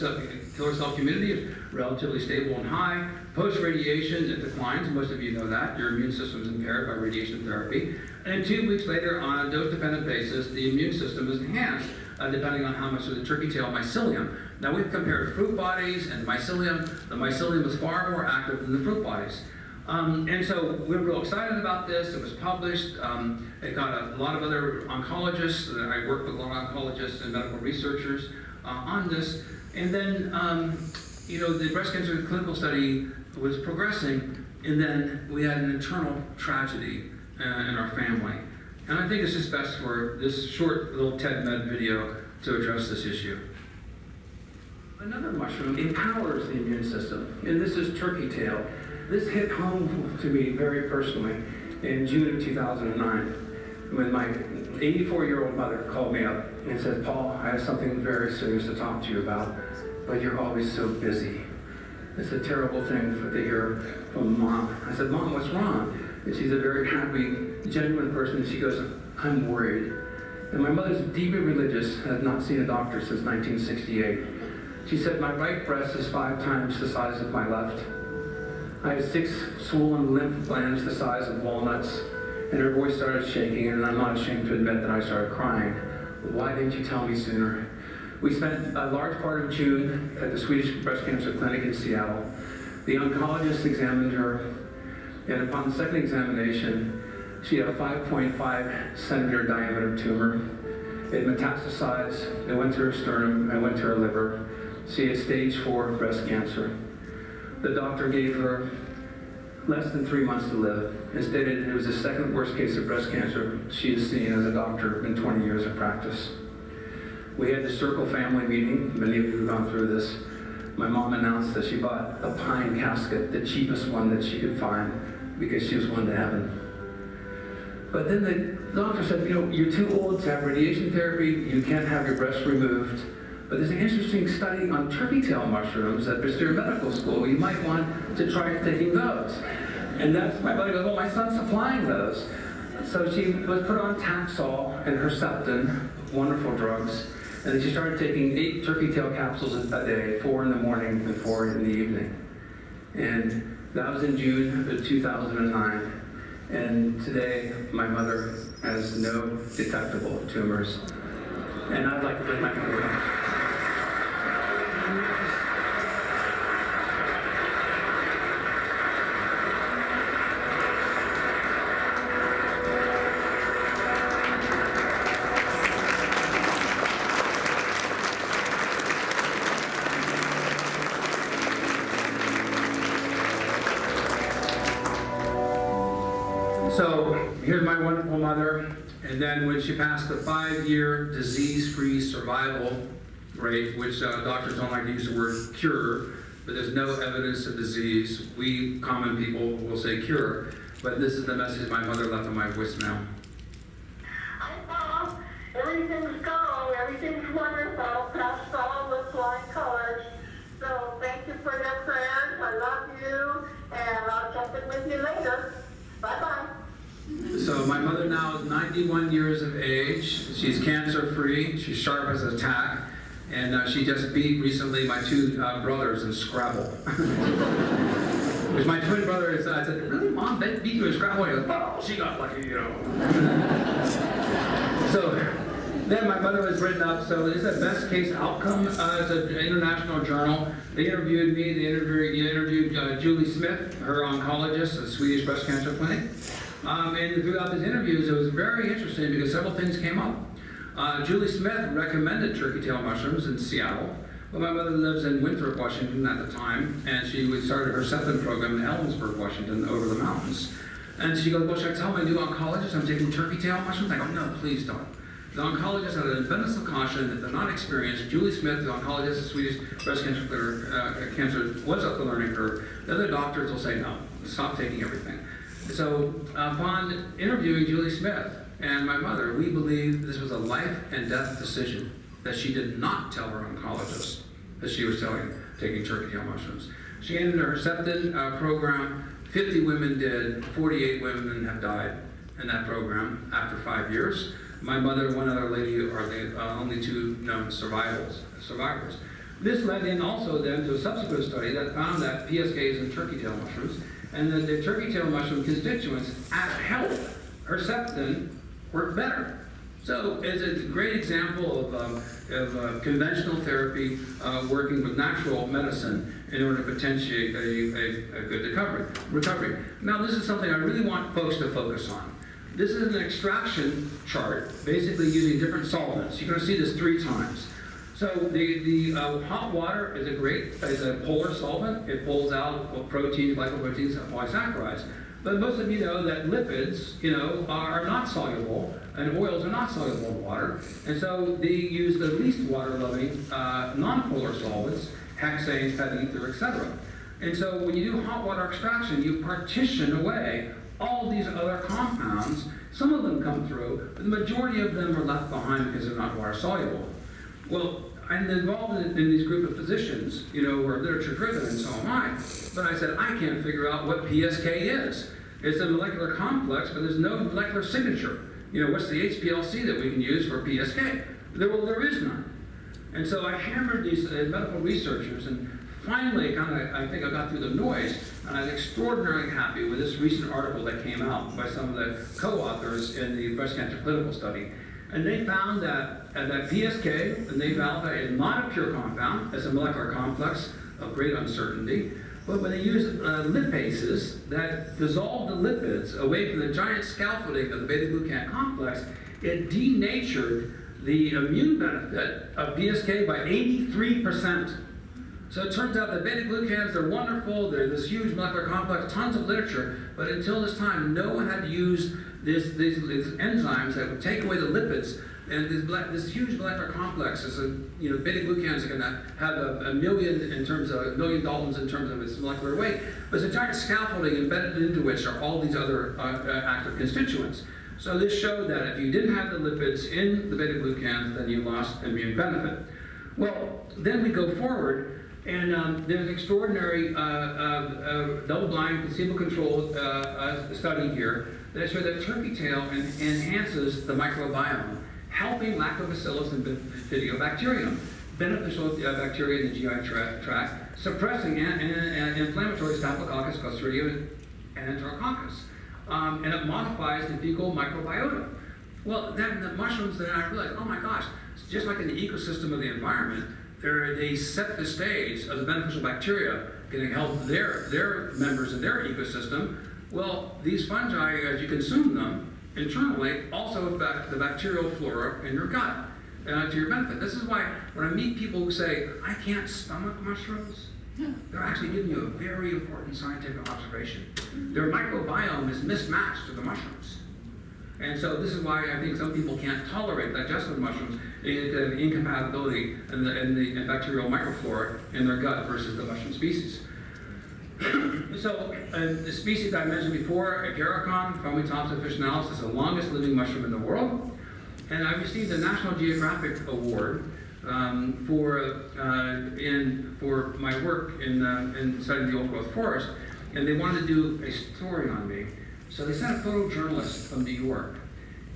killer cell community is relatively stable and high. Post-radiation, it declines. Most of you know that. Your immune system is impaired by radiation therapy. And 2 weeks later, on a dose-dependent basis, the immune system is enhanced, depending on how much of the turkey tail mycelium. Now, we've compared fruit bodies and mycelium. The mycelium is far more active than the fruit bodies. And so we're real excited about this. It was published. It got a lot of other oncologists. I worked with a lot of oncologists and medical researchers on this. And then, the breast cancer clinical study was progressing, and then we had an internal tragedy in our family. And I think it's just best for this short little TED Med video to address this issue. Another mushroom empowers the immune system, and this is turkey tail. This hit home to me very personally in June of 2009 when my 84-year-old mother called me up and said, Paul, I have something very serious to talk to you about, but you're always so busy. It's a terrible thing to hear from Mom. I said, Mom, what's wrong? And she's a very happy, genuine person, and she goes, I'm worried. And my mother's deeply religious, has not seen a doctor since 1968. She said, my right breast is 5 times the size of my left. I have 6 swollen lymph glands the size of walnuts, and her voice started shaking, and I'm not ashamed to admit that I started crying. Why didn't you tell me sooner? We spent a large part of June at the Swedish Breast Cancer Clinic in Seattle. The oncologist examined her, and upon the second examination, she had a 5.5 centimeter diameter tumor. It metastasized, it went to her sternum, it went to her liver. She had stage 4 breast cancer. The doctor gave her less than 3 months to live and stated it was the second worst case of breast cancer she has seen as a doctor in 20 years of practice. We had the Circle family meeting. Many of you have gone through this. My mom announced that she bought a pine casket, the cheapest one that she could find, because she was going to heaven. But then the doctor said, you're too old to have radiation therapy, you can't have your breast removed. But there's an interesting study on turkey tail mushrooms at Bristol Medical School. You might want to try taking those. And that's, my mother goes, well, my son's supplying those. So she was put on Taxol and Herceptin, wonderful drugs. And then she started taking 8 turkey tail capsules a day, 4 in the morning and 4 in the evening. And that was in June of 2009. And today, my mother has no detectable tumors. And I'd like to thank my mother. So here's my wonderful mother, and then when she passed the 5-year disease-free survival rate, which doctors don't like to use the word cure, but there's no evidence of disease. We common people will say cure, but this is the message my mother left on my voicemail. Hi, Paul. Everything's gone. Everything's wonderful. Past all with flying colors. So thank you for your prayers. I love you, and I'll check in with you later. Bye-bye. So my mother now is 91 years of age. She's cancer-free. She's sharp as a tack. And she just beat recently my 2 brothers in Scrabble. Which my twin brother is, I said, really, Mom, beat you in Scrabble? He goes, oh, she got lucky, So then my mother was written up. So this is a best case outcome. It's an international journal. They interviewed me. They interviewed Julie Smith, her oncologist at the Swedish Breast Cancer Clinic. And throughout these interviews, it was very interesting because several things came up. Julie Smith recommended turkey tail mushrooms in Seattle. Well, my mother lives in Winthrop, Washington at the time, and she started her SEPTIM program in Ellensburg, Washington, over the mountains. And she goes, well, should I tell my new oncologist I'm taking turkey tail mushrooms? I go, no, please don't. The oncologist had an abundance of caution. If they're not experienced, Julie Smith, the oncologist at Swedish breast cancer was up the learning curve. The other doctors will say, no, stop taking everything. So upon interviewing Julie Smith and my mother, we believe this was a life and death decision, that she did not tell her oncologist that she was taking turkey tail mushrooms. She ended her SEPTIM program. 50 women did, 48 women have died in that program after 5 years. My mother and one other lady are the only two known survivors. This led in also then to a subsequent study that found that PSKs in turkey tail mushrooms and that the turkey tail mushroom constituents help Herceptin work better. So it's a great example of conventional therapy working with natural medicine in order to potentiate a good recovery. Now this is something I really want folks to focus on. This is an extraction chart, basically using different solvents. You're going to see this 3 times. So the hot water is a polar solvent. It pulls out proteins, glycoproteins, and polysaccharides. But most of you know that lipids, are not soluble, and oils are not soluble in water. And so they use the least water-loving non-polar solvents, hexanes, fat ether, etc. And so when you do hot water extraction, you partition away all these other compounds. Some of them come through, but the majority of them are left behind because they're not water soluble. Well, I'm involved in this group of physicians, who are literature driven, and so am I. But I said, I can't figure out what PSK is. It's a molecular complex, but there's no molecular signature. What's the HPLC that we can use for PSK? There is none. And so I hammered these medical researchers, and finally, I think I got through the noise, and I was extraordinarily happy with this recent article that came out by some of the co-authors in the breast cancer clinical study. And they found that PSK, and they validated, is not a pure compound. It's a molecular complex of great uncertainty. But when they used lipases that dissolved the lipids away from the giant scaffolding of the beta-glucan complex, it denatured the immune benefit of PSK by 83%. So it turns out that beta-glucans, they're wonderful, they're this huge molecular complex, tons of literature, but until this time, no one had used these enzymes that would take away the lipids. And this huge molecular complex is beta-glucans are going to have a million Daltons in terms of its molecular weight, but it's a giant scaffolding embedded into which are all these other active constituents. So this showed that if you didn't have the lipids in the beta-glucans, then you lost immune benefit. Well, then we go forward, and there's an extraordinary double-blind, placebo-controlled study here that showed that turkey tail enhances the microbiome, helping Lactobacillus and Bifidobacterium, beneficial bacteria in the GI tract, suppressing inflammatory Staphylococcus, Clostridium, and Enterococcus. And it modifies the fecal microbiota. Well, then the mushrooms, then I realized, oh my gosh, just like in the ecosystem of the environment, they set the stage of the beneficial bacteria can help their members in their ecosystem. Well, these fungi, as you consume them internally, also affect the bacterial flora in your gut to your benefit. This is why when I meet people who say, I can't stomach mushrooms, they're actually giving you a very important scientific observation. Their microbiome is mismatched to the mushrooms. And so this is why I think some people can't tolerate digestive mushrooms, incompatibility in the bacterial microflora in their gut versus the mushroom species. So the species that I mentioned before, Agaricon, Fomitopsis officinalis, is the longest living mushroom in the world. And I received a National Geographic Award for my work in studying the old growth forest. And they wanted to do a story on me. So they sent a photojournalist from New York.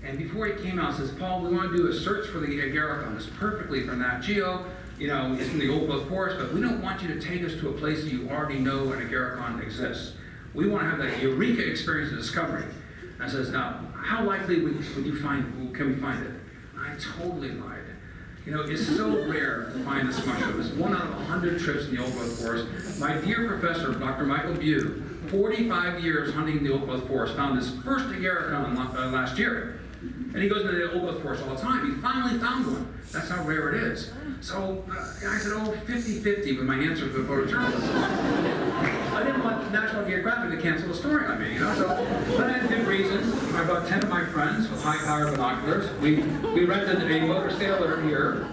And before he came out, says, Paul, we want to do a search for the Agaricon. It's perfectly for Nat Geo. It's in the old growth forest, but we don't want you to take us to a place you already know an Agaricon exists. We want to have that eureka experience of discovery. And I says, now, how likely can we find it? And I totally lied. It's so rare to find this mushroom. It's 1 out of 100 trips in the old growth forest. My dear professor, Dr. Michael Bew, 45 years hunting the old growth forest, found his first Agaricon last year. And he goes into the old growth forest all the time. He finally found one. That's how rare it is. So I said, oh, 50-50 with my answer to the photojournalist. I didn't want National Geographic to cancel the story on me, you know. So, but I had good reasons. I brought 10 of my friends with high-powered binoculars. We rented a motor sailor here,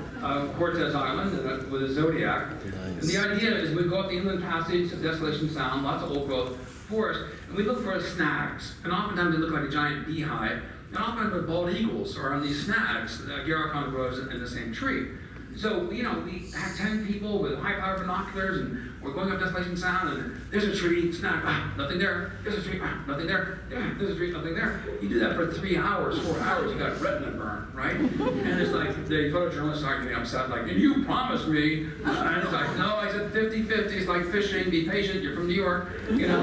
Cortez Island, with a Zodiac. And the idea is we go up the inland passage of Desolation Sound, lots of old growth forest, and we look for snags. And oftentimes they look like a giant beehive. And often the bald eagles are on these snags. Garricon grows in the same tree. So, you know, we have 10 people with high-powered binoculars, and we're going up Desolation Sound, and there's a tree, snag, nothing there. There's a tree, nothing there. Yeah, there's a tree, nothing there. You do that for 3 hours, 4 hours, you got retina burn, right? And it's like, the photojournalists are getting upset, like, you promised me. And it's like, no, I said 50-50. It's like fishing, be patient, you're from New York, you know.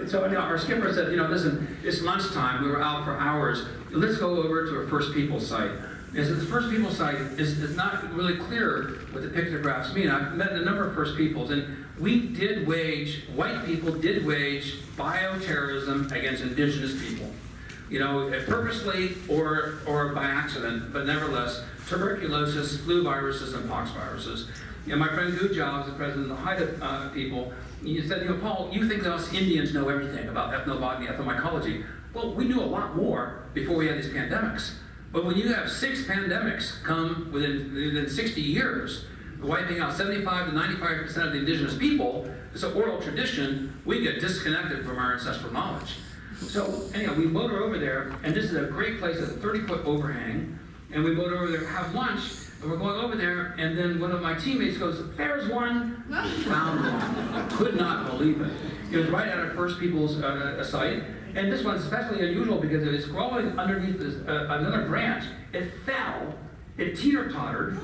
So our skipper said, you know, listen, it's lunchtime. We were out for hours. Let's go over to a First People site. And so the First People site is not really clear what the pictographs mean. I've met a number of First Peoples, and white people did wage bioterrorism against indigenous people. You know, purposely or by accident, but nevertheless, tuberculosis, flu viruses, and pox viruses. And my friend Gujab, the president of the Haida people, he said, you know, Paul, you think that us Indians know everything about ethnobotany, ethnomycology. Well, we knew a lot more before we had these pandemics. But when you have 6 pandemics come within 60 years, wiping out 75 to 95% of the indigenous people, it's an oral tradition, we get disconnected from our ancestral knowledge. So anyhow, we motor over there, and this is a great place, a 30-foot overhang, and we motor over there, have lunch, and we're going over there, and then one of my teammates goes, there's one, found one. Could not believe it. It was right at our First People's site, and this one's especially unusual because it was growing underneath this, another branch. It fell, it teeter-tottered,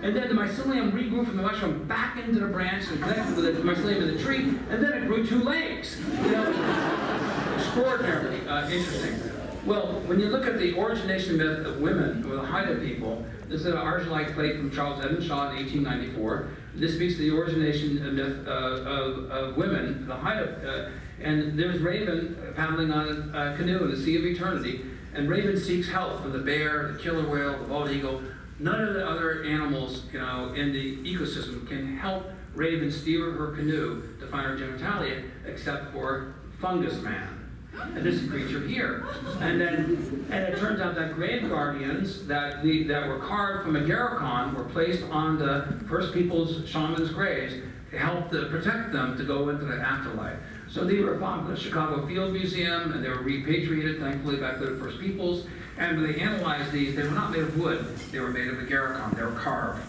and then the mycelium regrew from the mushroom back into the branch and connected with the mycelium in the tree, and then it grew 2 legs. You know, extraordinarily interesting. Well, when you look at the origination myth of women, or the Haida people, this is an argillite plate from Charles Edmund Shaw in 1894. This speaks to the origination myth of women, the Haida. And there's Raven paddling on a canoe in the Sea of Eternity, and Raven seeks help from the bear, the killer whale, the bald eagle. None of the other animals, you know, in the ecosystem can help Raven steer her canoe to find her genitalia, except for Fungus Man. And this creature here. And it turns out that grave guardians that were carved from a Garricon were placed on the First People's shamans' graves to help to protect them to go into the afterlife. So they were found in the Chicago Field Museum, and they were repatriated, thankfully, back to the First Peoples. And when they analyzed these, they were not made of wood, they were made of a Garricon, they were carved.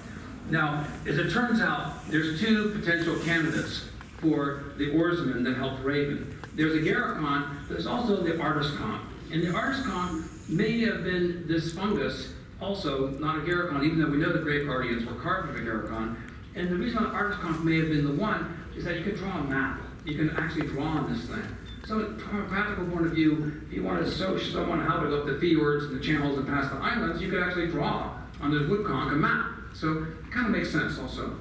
Now, as it turns out, there's 2 potential candidates for the oarsmen that helped Raven. There's a Garricon, but there's also the Artiscon. And the Artiscon may have been this fungus, also not a Garricon, even though we know the grave guardians were carved from a Garricon. And the reason why Artiscon may have been the one is that you could draw a map. You can actually draw on this thing. So from a practical point of view, if you wanted to show someone how to go up the fjords and the channels and past the islands, you could actually draw on this wood conch a map. So it kind of makes sense also.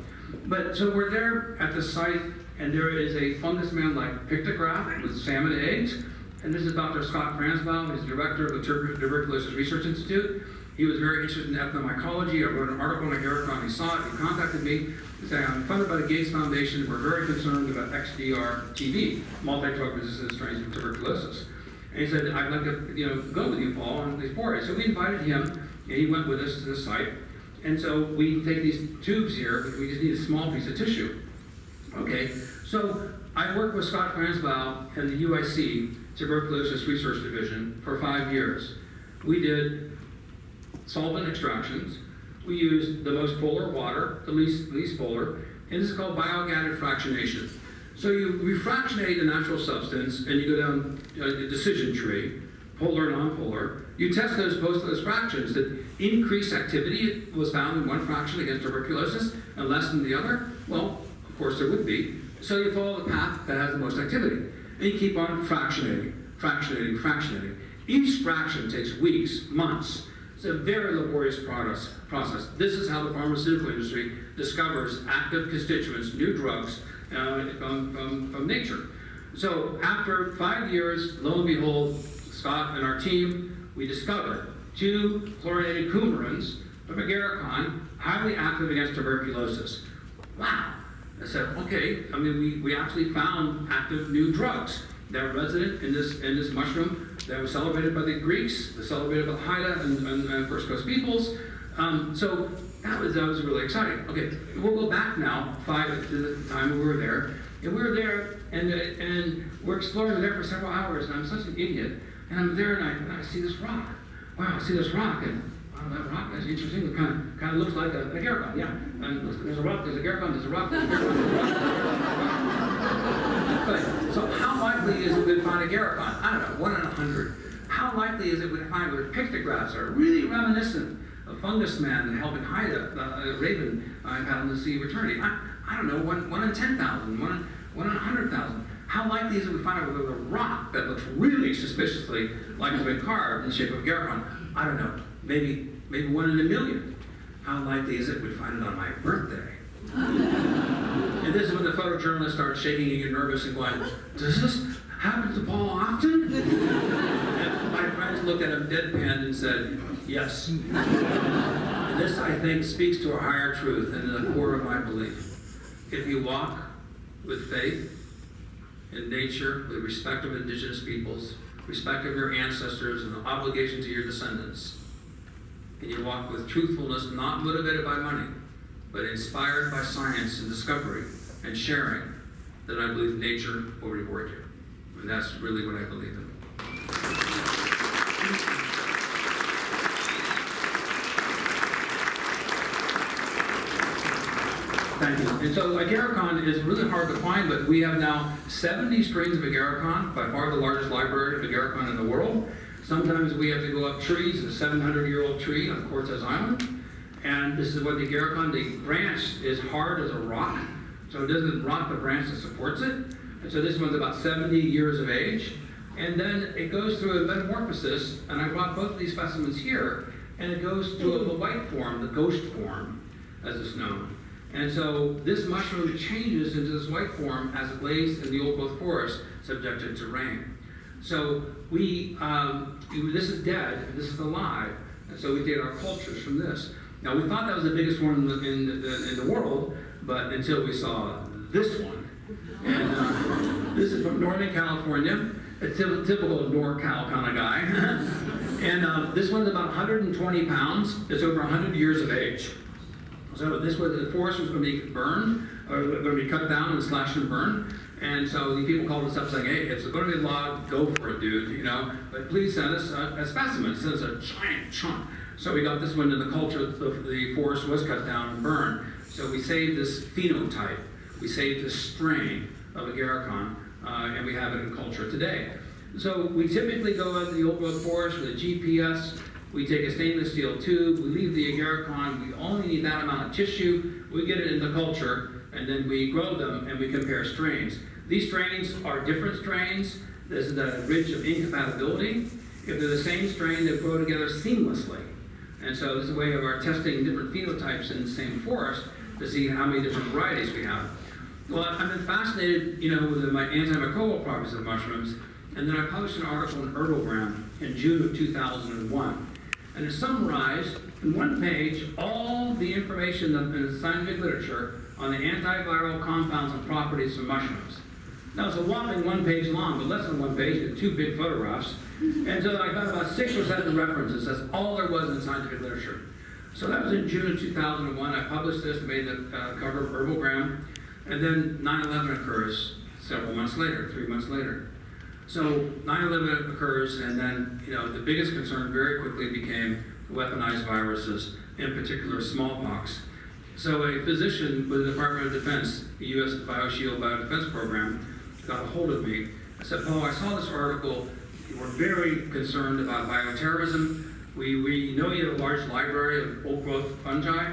But so we're there at the site, and there is a fungus man-like pictograph with salmon eggs. And this is Dr. Scott Franzbaum, he's the director of the Tuberculosis Research Institute. He was very interested in ethnomycology. I wrote an article on a Garricon, he saw it, he contacted me. He said, I'm funded by the Gates Foundation, we're very concerned about XDR-TB, multi-drug resistant strains of tuberculosis. And he said, I'd like to go with you, Paul, on these forays. So we invited him, and he went with us to the site. And so we take these tubes here, but we just need a small piece of tissue. Okay, so I worked with Scott Franzbaum and the UIC, Tuberculosis Research Division, for 5 years. We did solvent extractions. We used the most polar water, the least polar, and this is called biogated fractionation. So you refractionate a natural substance, and you go down a decision tree, polar, non-polar. You test those fractions. That increased activity was found in one fraction against tuberculosis and less than the other. Well, of course there would be. So you follow the path that has the most activity. And you keep on fractionating. Each fraction takes weeks, months. It's a very laborious process. This is how the pharmaceutical industry discovers active constituents, new drugs from nature. So after 5 years, lo and behold, Scott and our team, we discovered 2 chlorinated coumarins of agarikon, highly active against tuberculosis. Wow. I said, okay, I mean, we actually found active new drugs that were resident in this mushroom that was celebrated by the Greeks, was celebrated by the Haida and First Coast peoples. So that was really exciting. Okay, we'll go back now, to the time we were there. And we were there, and we're exploring there for several hours, and I'm such an idiot. And I'm there, and I see this rock. Wow, I see this rock, and wow, that rock, that's interesting. It kind of looks like an agarikon, yeah. And there's a rock, there's a agarikon, there's a rock, there's a agarikon, there's a rock. But, so how likely is it we'd find agarikon? I don't know, 1 in 100. How likely is it we'd find where pictographs are really reminiscent of fungus man helping hide a raven out in the sea returning? I don't know, 1 in 10,000, 1 in 100,000. How likely is it we find out with a rock that looks really suspiciously like it's been carved in the shape of agarikon? I don't know, maybe 1 in a million. How likely is it we'd find it on my birthday? And this is when the photojournalist starts shaking and getting nervous and going, does this happen to Paul often? And my friends looked at him deadpan and said, yes. And this, I think, speaks to a higher truth and the core of my belief. If you walk with faith in nature, with respect of indigenous peoples, respect of your ancestors, and the obligation to your descendants, and you walk with truthfulness, not motivated by money, but inspired by science and discovery and sharing, then I believe nature will reward you. And that's really what I believe in. Thank you. And so agarikon is really hard to find, but we have now 70 strains of agarikon, by far the largest library of agarikon in the world. Sometimes we have to go up trees, a 700-year-old tree on Cortez Island. And this is what the agarikon, the branch is hard as a rock, so it doesn't rot the branch that supports it. And so this one's about 70 years of age. And then it goes through a metamorphosis, and I brought both of these specimens here, and it goes to the white form, the ghost form, as it's known. And so this mushroom changes into this white form as it lays in the old growth forest, subjected to rain. So this is dead, and this is alive, and so we did our cultures from this. Now we thought that was the biggest one in the world, but until we saw this one. And this is from Northern California, a typical NorCal kind of guy. And this one's about 120 pounds. It's over 100 years of age. So this was the forest was going to be burned, or going to be cut down and slashed and burned. And so the people called us up saying, hey, it's going to be a log, go for it, dude, you know, but please send us a specimen. Send us a giant chunk. So we got this one in the culture, the forest was cut down and burned. So we saved this phenotype, we saved this strain of agarikon, and we have it in culture today. So we typically go into the old growth forest with a GPS. We take a stainless steel tube, we leave the agarikon, we only need that amount of tissue, we get it in the culture, and then we grow them and we compare strains. These strains are different strains. This is the ridge of incompatibility. If they're the same strain, they grow together seamlessly. And so this is a way of our testing different phenotypes in the same forest to see how many different varieties we have. Well, I've been fascinated, you know, with the antimicrobial properties of mushrooms, and then I published an article in Herbalgram in June of 2001. And it summarized in one page all the information in the scientific literature on the antiviral compounds and properties of mushrooms. Now it's a whopping 1 page long, but less than 1 page with 2 big photographs. And so I got about 6 or 7 references. That's all there was in the scientific literature. So that was in June of 2001. I published this, made the cover of Herbalgram, and then 9/11 occurs several months later, 3 months later. So 9/11 occurs, and then, you know, the biggest concern very quickly became weaponized viruses, in particular smallpox. So a physician with the Department of Defense, the U.S. BioShield Biodefense Program, got a hold of me. I said, Paul, I saw this article. We're very concerned about bioterrorism. We know you have a large library of old growth fungi.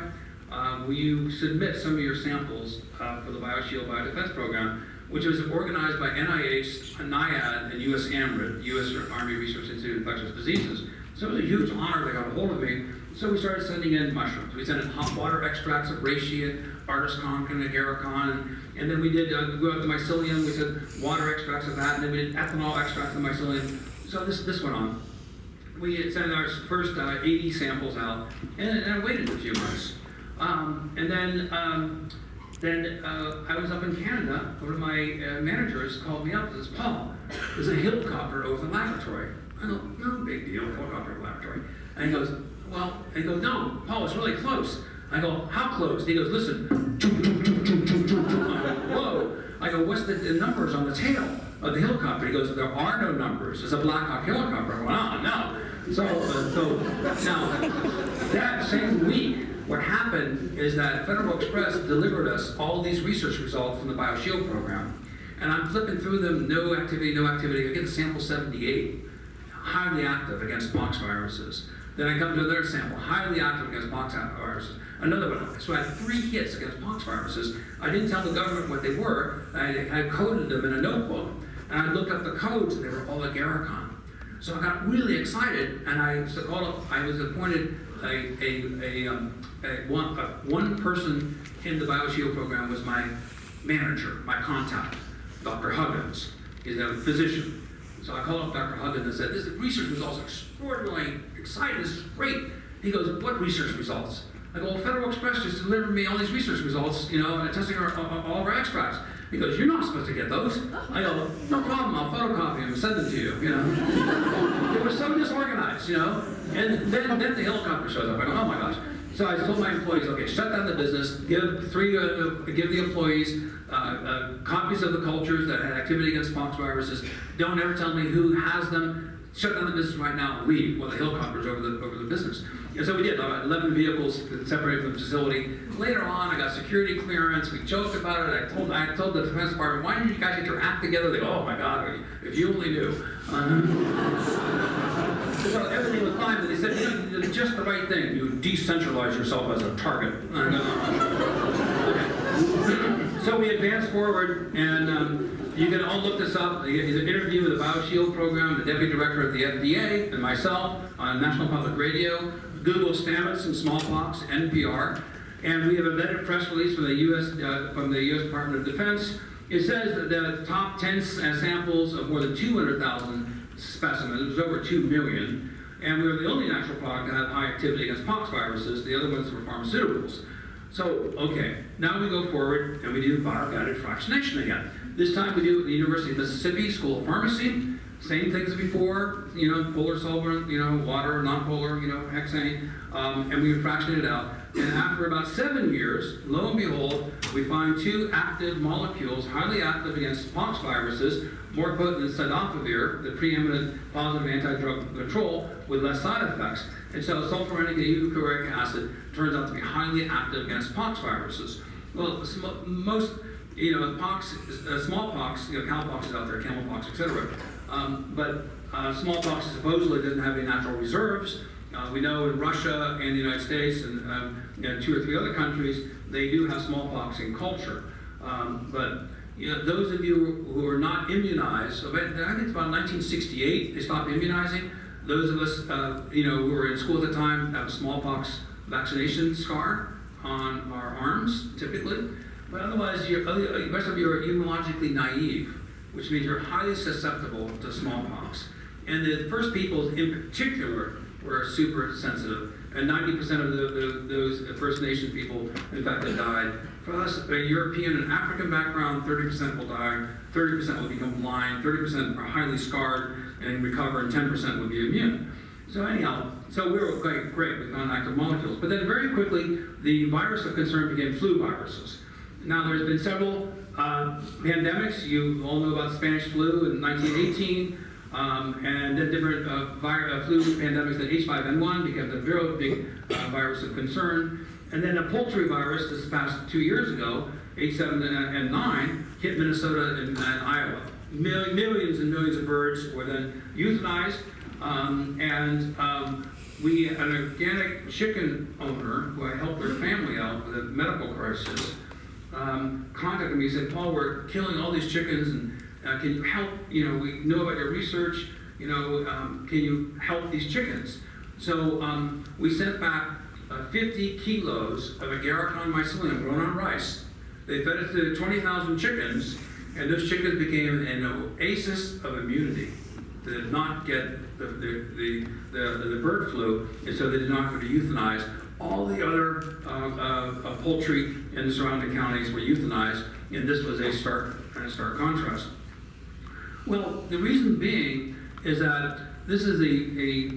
Will you submit some of your samples for the BioShield Biodefense Program, which was organized by NIH, NIAID, and US AMRID, US Army Research Institute of Infectious Diseases. So it was a huge honor they got a hold of me. So we started sending in mushrooms. We sent in hot water extracts of reishi, artist conch, and agaricon, and then we did we go out to mycelium. We said water extracts of that, and then we did ethanol extracts of mycelium. So this went on. We sent our first 80 samples out, and I waited a few months. And then I was up in Canada. One of my managers called me up and says, "Paul, there's a helicopter over the laboratory." I go, "No big deal, helicopter over the laboratory." And he goes, "Well," and he goes, "No, Paul, it's really close." I go, "How close?" He goes, "Listen." I go, "Whoa." I go, "What's the numbers on the tail of the helicopter?" He goes, "There are no numbers. It's a Black Hawk helicopter." I went, "Oh, no." So now, that same week, what happened is that Federal Express delivered us all these research results from the BioShield program. And I'm flipping through them, no activity, no activity. I get to sample 78, highly active against pox viruses. Then I come to another sample, highly active against pox viruses. Another one. So I had 3 hits against pox viruses. I didn't tell the government what they were. I coded them in a notebook. And I looked up the codes, and they were all agaricon. So I got really excited, and I was appointed one person in the BioShield program was my manager, my contact, Dr. Huggins. He's a physician. So I called up Dr. Huggins and said, "This research results are extraordinarily exciting. This is great." He goes, "What research results?" I go, "Well, Federal Express just delivered me all these research results, and testing all of our extracts." He goes, "You're not supposed to get those." I go, "No problem, I'll photocopy them and send them to you." They were so disorganized, And then the helicopter shows up. I go, "Oh my gosh." So I told my employees, "Okay, shut down the business, give the employees copies of the cultures that had activity against pox viruses. Don't ever tell me who has them. Shut down the business right now and leave." Well, the helicopters over the business. And so we did. About 11 vehicles separated from the facility. Later on, I got security clearance. We joked about it. I told the Defense Department, "Why didn't you guys get your act together?" They go, "Oh my God, if you only knew." So everything was fine, but they said, "You did just the right thing. You decentralize yourself as a target." I go, "Okay." So we advanced forward, and you can all look this up. There's an interview with the BioShield program, the deputy director of the FDA, and myself on National Public Radio. Google Stamets and smallpox, NPR, and we have a vetted press release from the U.S. Department of Defense. It says that the top 10 samples of more than 200,000 specimens, it was over 2 million, and we were the only natural product to have high activity against pox viruses. The other ones were pharmaceuticals. So, okay, now we go forward and we do viral-guided fractionation again. This time we do it at the University of Mississippi School of Pharmacy. Same things before, polar solvent, water, non-polar, hexane, and we fractionate it out. And after about 7 years, lo and behold, we find 2 active molecules, highly active against pox viruses, more potent than cidofovir, the preeminent positive anti-drug control, with less side effects. And so sulfuronic and euphoratic acid turns out to be highly active against pox viruses. Well, most, pox, smallpox, cowpox is out there, camelpox, etc. But smallpox supposedly doesn't have any natural reserves. We know in Russia and the United States and 2 or 3 other countries, they do have smallpox in culture. But those of you who are not immunized, I think it's about 1968 they stopped immunizing. Those of us who were in school at the time have a smallpox vaccination scar on our arms, typically. But otherwise, the rest of you are immunologically naive, which means you're highly susceptible to smallpox. And the first people in particular were super sensitive. And 90% of those First Nation people, in fact, have died. For us, a European and African background, 30% will die, 30% will become blind, 30% are highly scarred and recover, and 10% will be immune. So anyhow, so we were great, we found active molecules. But then very quickly, the virus of concern became flu viruses. Now there's been several pandemics. You all know about Spanish flu in 1918, and then different flu pandemics. The H5N1 became the very big virus of concern. And then a poultry virus this past 2 years ago, H7N9, hit Minnesota and Iowa. Millions and millions of birds were then euthanized, an organic chicken owner who I helped their family out with a medical crisis contacted me and said, "Paul, we're killing all these chickens, and can you help? We know about your research. Can you help these chickens?" So we sent back 50 kilos of agarikon mycelium grown on rice. They fed it to 20,000 chickens, and those chickens became an oasis of immunity. They did not get the bird flu, and so they did not have to euthanize. All the other poultry in the surrounding counties were euthanized, and this was a stark contrast. Well, the reason being is that this is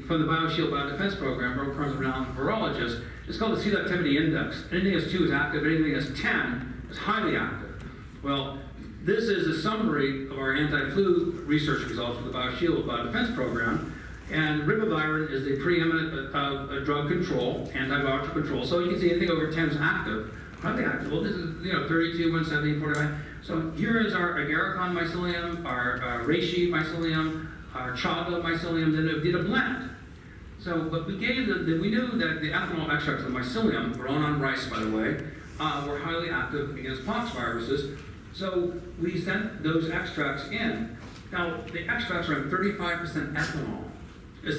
from the BioShield Biodefense Program, from a renowned virologist. It's called the selectivity index. Anything that's 2 is active, anything that's 10 is highly active. Well, this is a summary of our anti-flu research results for the BioShield Biodefense Program. And ribavirin is the preeminent drug control, antiviral control. So you can see anything over 10 is active, highly active. Well, this is 32, 170, 45. So here is our agarikon mycelium, our reishi mycelium, our chaga mycelium, then it did a blend. So, but we knew that the ethanol extracts of mycelium, grown on rice by the way, were highly active against pox viruses. So we sent those extracts in. Now, the extracts are 35% ethanol. It's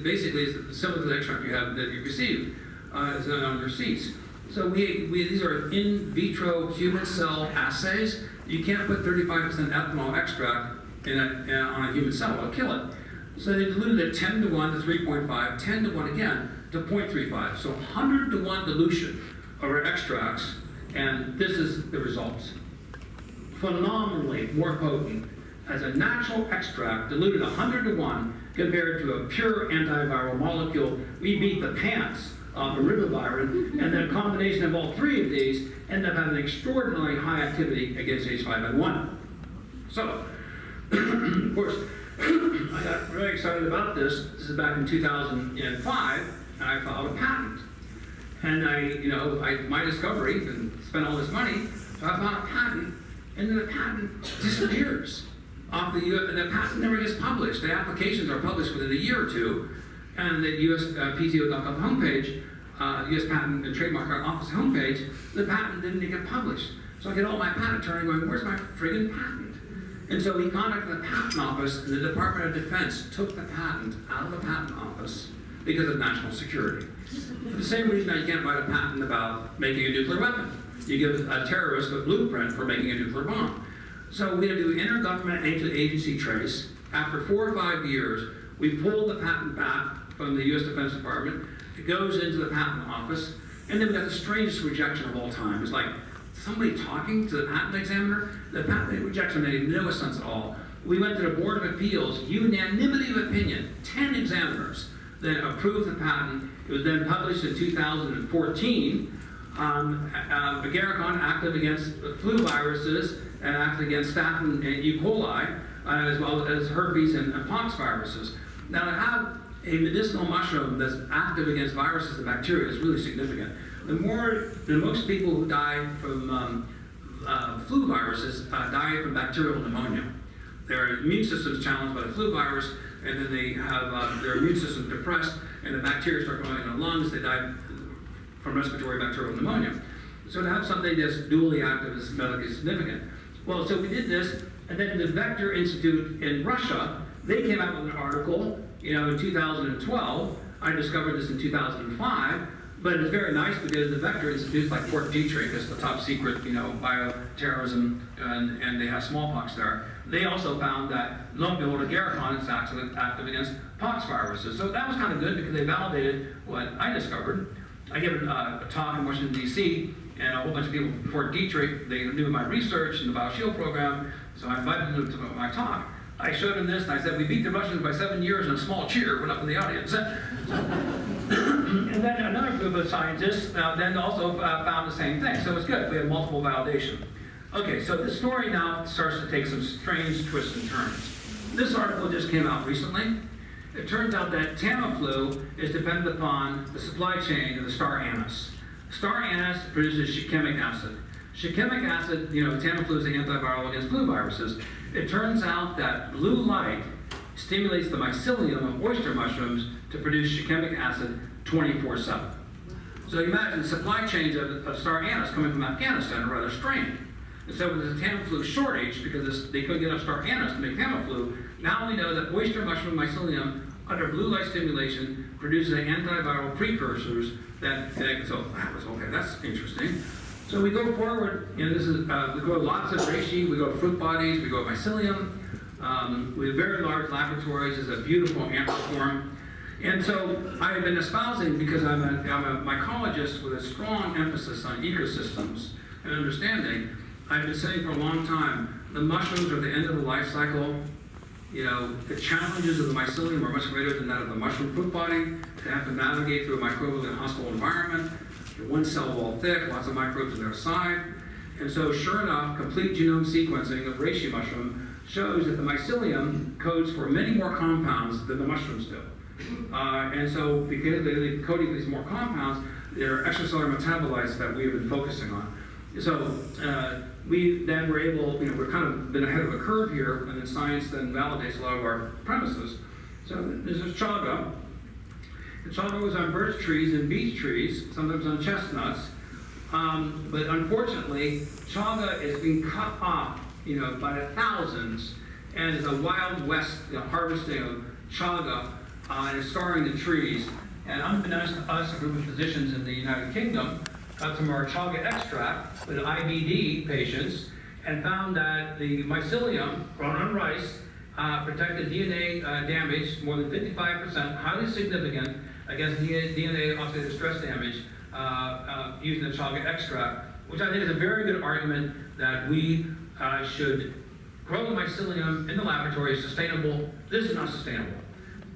basically it's similar to the extract you have that you received on your seats. So these are in vitro human cell assays. You can't put 35% ethanol extract on a human cell, it'll kill it. So they diluted it 10 to 1 to 3.5, 10 to 1 again to 0.35. So 100 to 1 dilution of our extracts, and this is the results. Phenomenally more potent as a natural extract, diluted 100 to 1 compared to a pure antiviral molecule. We beat the pants off of ribavirin, and then a combination of all 3 of these end up having extraordinarily high activity against H5N1. So, of course, I got very excited about this. This is back in 2005, and I filed a patent. And my discovery, and spent all this money, so I filed a patent, and then the patent disappears. The patent never gets published. The applications are published within a year or 2, and the USPTO.gov homepage, US Patent and Trademark Office homepage, the patent didn't get published. So I get all my patent attorney going, where's my friggin' patent? And so he contacted the patent office, and the Department of Defense took the patent out of the patent office because of national security. For the same reason that you can't write a patent about making a nuclear weapon. You give a terrorist a blueprint for making a nuclear bomb. So we had to do intergovernment agency trace. After 4 or 5 years, we pulled the patent back from the US Defense Department. It goes into the patent office, and then we got the strangest rejection of all time. It's like somebody talking to the patent examiner. The patent rejection made no sense at all. We went to the Board of Appeals, unanimity of opinion, 10 examiners that approved the patent. It was then published in 2014. Agarikon active against flu viruses and active against staph and E. coli, as well as herpes and pox viruses. Now, to have a medicinal mushroom that's active against viruses and bacteria is really significant. The most people who die from flu viruses die from bacterial pneumonia. Their immune system's challenged by the flu virus, and then they have their immune system depressed, and the bacteria start going in their lungs. They die from respiratory bacterial pneumonia. So to have something that's dually active is medically significant. Well, so we did this, and then the Vector Institute in Russia, they came out with an article, in 2012. I discovered this in 2005, but it's very nice because the Vector Institute, like Fort Detrick, is the top secret, bioterrorism, and they have smallpox there. They also found that, lo and behold, agarikon is active against pox viruses. So that was kind of good because they validated what I discovered. I gave a talk in Washington, D.C., and a whole bunch of people from Fort Detrick, they knew my research in the BioShield program, so I invited them to my talk. I showed them this, and I said, we beat the Russians by 7 years, and a small cheer went up in the audience. And then another group of scientists then also found the same thing, so it's good. We have multiple validation. Okay, so this story now starts to take some strange twists and turns. This article just came out recently. It turns out that Tamiflu is dependent upon the supply chain of the star anise. Star anise produces shikimic acid. Shikimic acid, Tamiflu is an antiviral against flu viruses. It turns out that blue light stimulates the mycelium of oyster mushrooms to produce shikimic acid 24/7. So you imagine the supply chains of star anise coming from Afghanistan are rather strained. And so there's a Tamiflu shortage because they couldn't get enough star anise to make Tamiflu. Now we know that oyster mushroom mycelium under blue light stimulation, produces antiviral precursors so that was okay, that's interesting. So we go forward, and this is, we grow lots of reishi, we grow fruit bodies, we grow mycelium, we have very large laboratories, it's a beautiful amphiform. And so I've been espousing, because I'm a mycologist with a strong emphasis on ecosystems and understanding, I've been saying for a long time, the mushrooms are at the end of the life cycle. You know, the challenges of the mycelium are much greater than that of the mushroom fruit body. They have to navigate through a microbially hostile environment. They're one cell wall thick, lots of microbes on their side. And so sure enough, complete genome sequencing of reishi mushroom shows that the mycelium codes for many more compounds than the mushrooms do. And so because they're coding these more compounds, they're extracellular metabolites that we've been focusing on. So we then were able, we're kind of been ahead of a curve here, and then science then validates a lot of our premises. So this is chaga. The chaga was on birch trees and beech trees, sometimes on chestnuts. But unfortunately, chaga is being cut off, by the thousands, and it's a Wild West harvesting of chaga, and it's scarring the trees. And unbeknownst to us, a group of physicians in the United Kingdom got some of our chaga extract with IBD patients and found that the mycelium grown on rice protected DNA damage more than 55%, highly significant against DNA oxidative stress damage using the chaga extract, which I think is a very good argument that we should grow the mycelium in the laboratory as sustainable. This is not sustainable.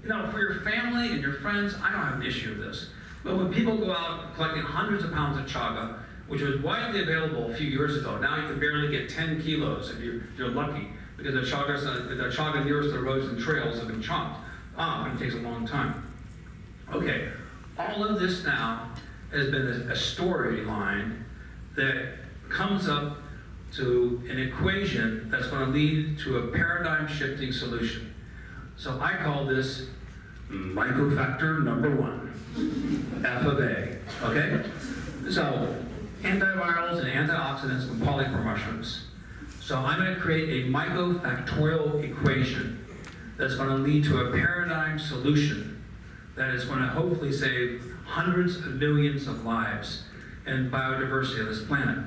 For your family and your friends, I don't have an issue with this. But when people go out collecting hundreds of pounds of chaga, which was widely available a few years ago, now you can barely get 10 kilos if you're lucky, because the chaga nearest the roads and trails have been chopped off, and it takes a long time. Okay, all of this now has been a storyline that comes up to an equation that's going to lead to a paradigm-shifting solution. So I call this microfactor number 1, F of A, okay? So, antivirals and antioxidants from polypore mushrooms. So I'm going to create a microfactorial equation that's going to lead to a paradigm solution that is going to hopefully save hundreds of millions of lives and biodiversity of this planet.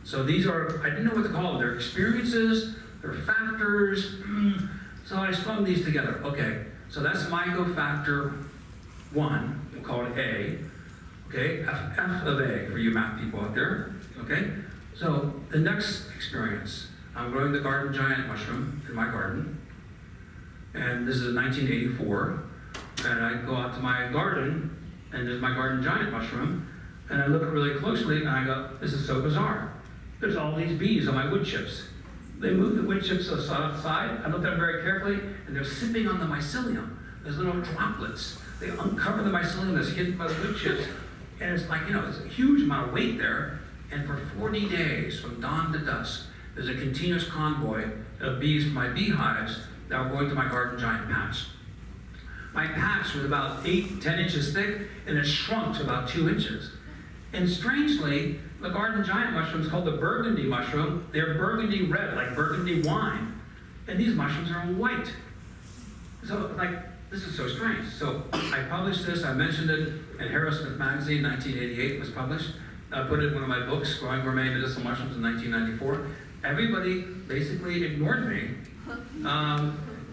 So these are, I didn't know what to call them. They're experiences, they're factors. So I strung these together. Okay, so that's microfactor 1, we'll call it A. Okay, F of A for you math people out there. Okay, so the next experience, I'm growing the garden giant mushroom in my garden. And this is 1984. And I go out to my garden, and there's my garden giant mushroom. And I look really closely, and I go, this is so bizarre. There's all these bees on my wood chips. They move the wood chips aside. I looked at them very carefully, and they're sipping on the mycelium. There's little droplets. They uncover the mycelium that's hidden by the wood chips, and it's like, it's a huge amount of weight there. And for 40 days, from dawn to dusk, there's a continuous convoy of bees from my beehives that are going to my garden giant patch. My patch was about 8-10 inches thick, and it shrunk to about 2 inches. And strangely, the garden giant mushroom is called the burgundy mushroom. They're burgundy red, like burgundy wine. And these mushrooms are white. So, this is so strange. So I published this, I mentioned it in Harris Smith Magazine, 1988 it was published. I put it in one of my books, Growing Gourmet Medicinal Mushrooms in 1994. Everybody basically ignored me.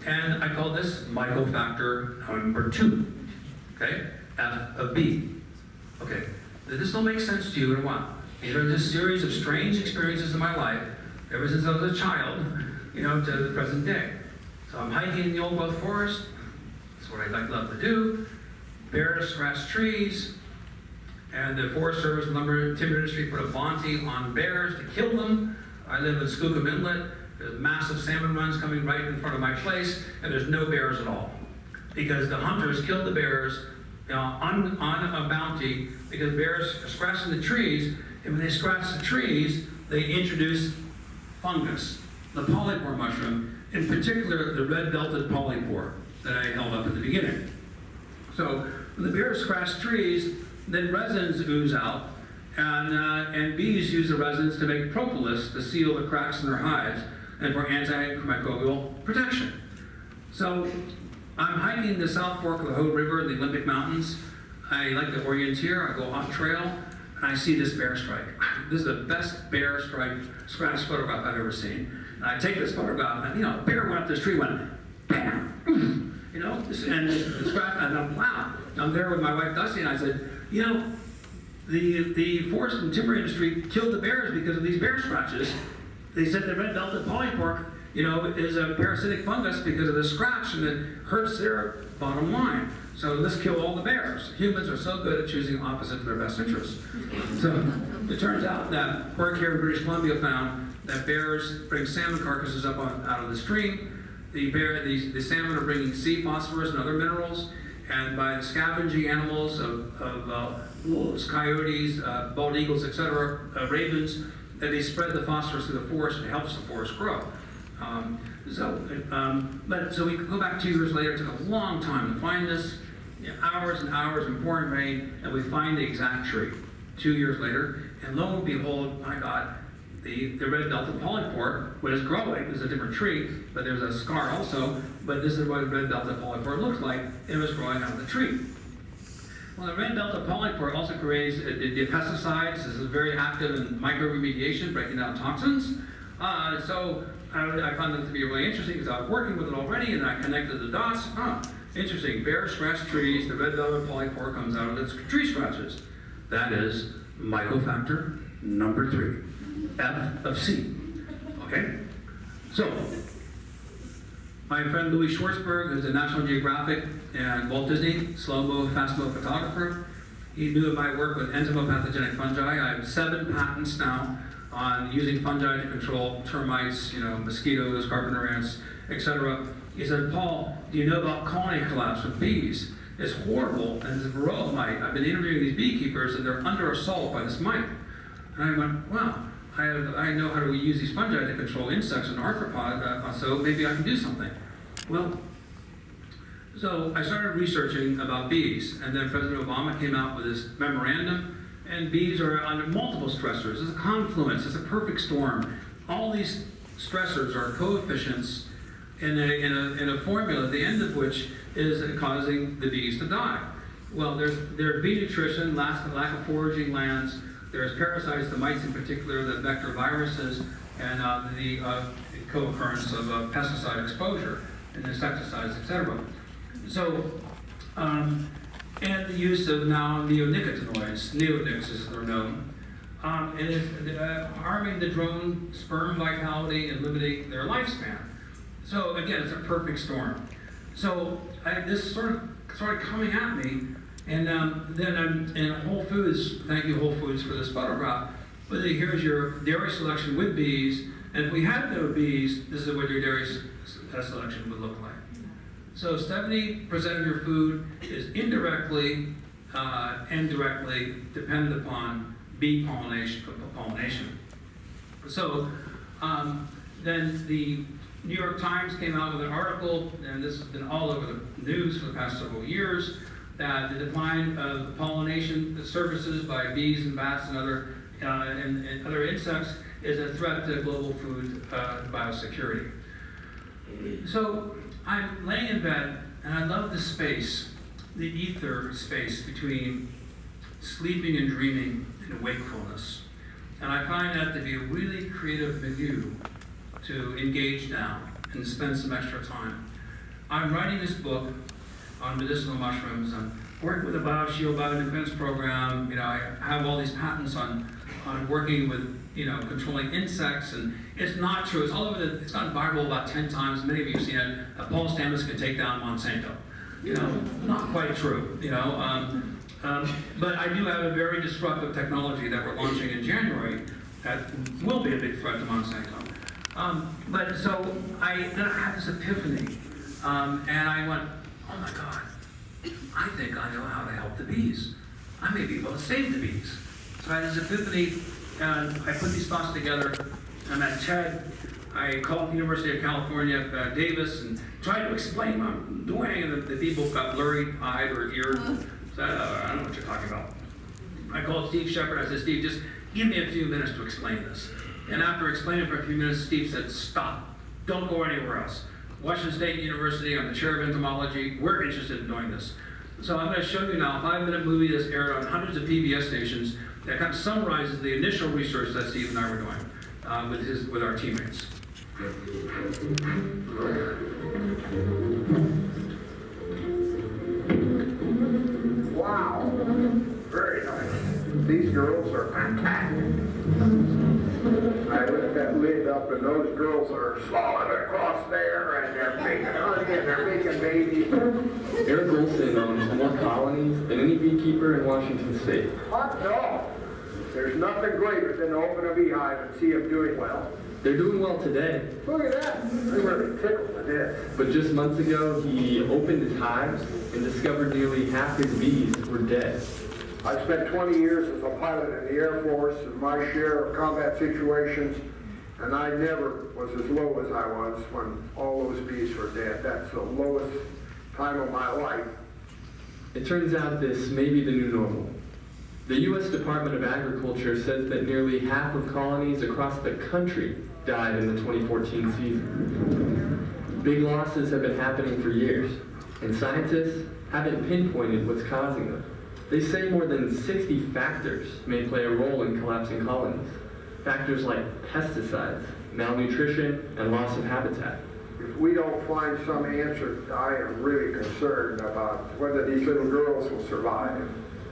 And I called this microfactor number 2. Okay, F of B. Okay, this will make sense to you in a while. These are just a series of strange experiences in my life, ever since I was a child, to the present day. So I'm hiking in the old growth forest. That's what I love to do. Bears scratch trees, and the Forest Service and lumber timber industry put a bounty on bears to kill them. I live in Skookum Inlet. There's massive salmon runs coming right in front of my place, and there's no bears at all. Because the hunters killed the bears on a bounty, because bears are scratching the trees, and when they scratch the trees, they introduce fungus, the polypore mushroom, in particular the red belted polypore that I held up at the beginning. So when the bears scratch trees, then resins ooze out, and bees use the resins to make propolis to seal the cracks in their hives and for antimicrobial protection. So I'm hiking the South Fork of the Hood River in the Olympic Mountains. I like to orienteer. I go off trail, and I see this bear strike. This is the best bear strike scratch photograph I've ever seen. And I take this photograph, and a bear went up this tree, went bam, and the scratch. And I'm wow. I'm there with my wife Dusty, and I said, the forest and timber industry killed the bears because of these bear scratches. They said the red belted polypork, is a parasitic fungus because of the scratch, and it hurts their bottom line. So let's kill all the bears. Humans are so good at choosing opposite to their best interests. So it turns out that work here in British Columbia found that bears bring salmon carcasses up out of the stream. The salmon are bringing sea phosphorus and other minerals, and by the scavenging animals of wolves, coyotes, bald eagles, etc., ravens, that they spread the phosphorus through the forest and it helps the forest grow. So we could go back 2 years later. It took a long time to find this, hours and hours in pouring rain, and we find the exact tree 2 years later. And lo and behold, my God, the red belted polypore was growing. It was a different tree, but there's a scar also. But this is what the red belted polypore looks like. It was growing out of the tree. Well, the red belted polypore also creates the pesticides. This is very active in microremediation, breaking down toxins. So I found it to be really interesting because I was working with it already, and I connected the dots. Interesting. Bear scratch trees. The red velvet polypore comes out of its tree scratches. That is mycofactor number 3, F of C. Okay. So my friend Louis Schwartzberg, who's a National Geographic and Walt Disney slow-mo, fast-mo photographer, he knew of my work with entomopathogenic fungi. I have 7 patents now on using fungi to control termites, mosquitoes, carpenter ants, etc. He said, Paul, do you know about colony collapse with bees? It's horrible, and it's a varroa mite. I've been interviewing these beekeepers, and they're under assault by this mite. And I went, wow, I know how to use these fungi to control insects and arthropods, so maybe I can do something. Well, so I started researching about bees, and then President Obama came out with this memorandum. And bees are under multiple stressors. It's a confluence. It's a perfect storm. All these stressors are coefficients in a formula, the end of which is causing the bees to die. Well, there's bee nutrition, lack of foraging lands. There's parasites, the mites in particular, the vector viruses, and the co-occurrence of pesticide exposure and insecticides, etc. So. And the use of now neonicotinoids, neonics as they're known, and it's harming the drone sperm vitality and limiting their lifespan. So again, it's a perfect storm. So this sort of coming at me, and then I'm in Whole Foods. Thank you, Whole Foods, for this photograph. But here's your dairy selection with bees, and if we had no bees, this is what your dairy selection would look like. So 70% of your food is indirectly and directly dependent upon bee pollination. So then the New York Times came out with an article, and this has been all over the news for the past several years, that the decline of pollination services by bees and bats and other insects is a threat to global food biosecurity. So I'm laying in bed, and I love the space, the ether space between sleeping and dreaming and wakefulness. And I find that to be a really creative milieu to engage now and spend some extra time. I'm writing this book on medicinal mushrooms. I'm working with the BioShield Biodefense Program. I have all these patents on working with controlling insects, and it's not true. It's all over it's gone viral about 10 times. Many of you have seen it. Paul Staments can take down Monsanto. Not quite true. But I do have a very disruptive technology that we're launching in January that will be a big threat to Monsanto. But so then I had this epiphany, and I went, oh my God, I think I know how to help the bees. I may be able to save the bees. So I had this epiphany, and I put these thoughts together. I'm at TED. I called the University of California, Davis, and tried to explain what I'm doing, and the people got blurry-eyed or eared. So I don't know what you're talking about. I called Steve Shepard. I said, Steve, just give me a few minutes to explain this. And after explaining for a few minutes, Steve said, stop. Don't go anywhere else. Washington State University, I'm the chair of entomology. We're interested in doing this. So I'm going to show you now a 5-minute movie that's aired on hundreds of PBS stations that kind of summarizes the initial research that Steve and I were doing with our teammates. Wow, very nice. These girls are fantastic. I lift that lid up and those girls are swallowing across there and they're making honey and they're making babies. Eric Olson owns more colonies than any beekeeper in Washington State. Hot dog. There's nothing greater than to open a beehive and see them doing well. They're doing well today, Look at that. I'm really tickled to death. but just months ago he opened his hives and discovered nearly half his bees were dead. I spent 20 years as a pilot in the Air Force and my share of combat situations, and I never was as low as I was when all those bees were dead. That's the lowest time of my life. It turns out this may be the new normal. The U.S. Department of Agriculture says that nearly half of colonies across the country died in the 2014 season. Big losses have been happening for years, and scientists haven't pinpointed what's causing them. They say more than 60 factors may play a role in collapsing colonies. Factors like pesticides, malnutrition, and loss of habitat. If we don't find some answer, I am really concerned about whether these little girls will survive.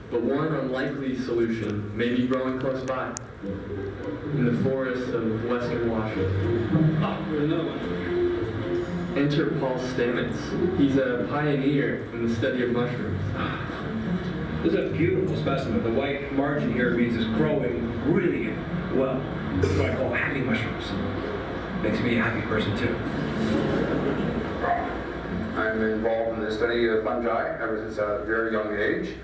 But one unlikely solution may be growing close by, in the forests of western Washington. Enter Paul Staments. He's a pioneer in the study of mushrooms. This is a beautiful specimen. The white margin here means it's growing really well. What I call happy mushrooms. Makes me a happy person too. I'm involved in the study of fungi ever since a very young age.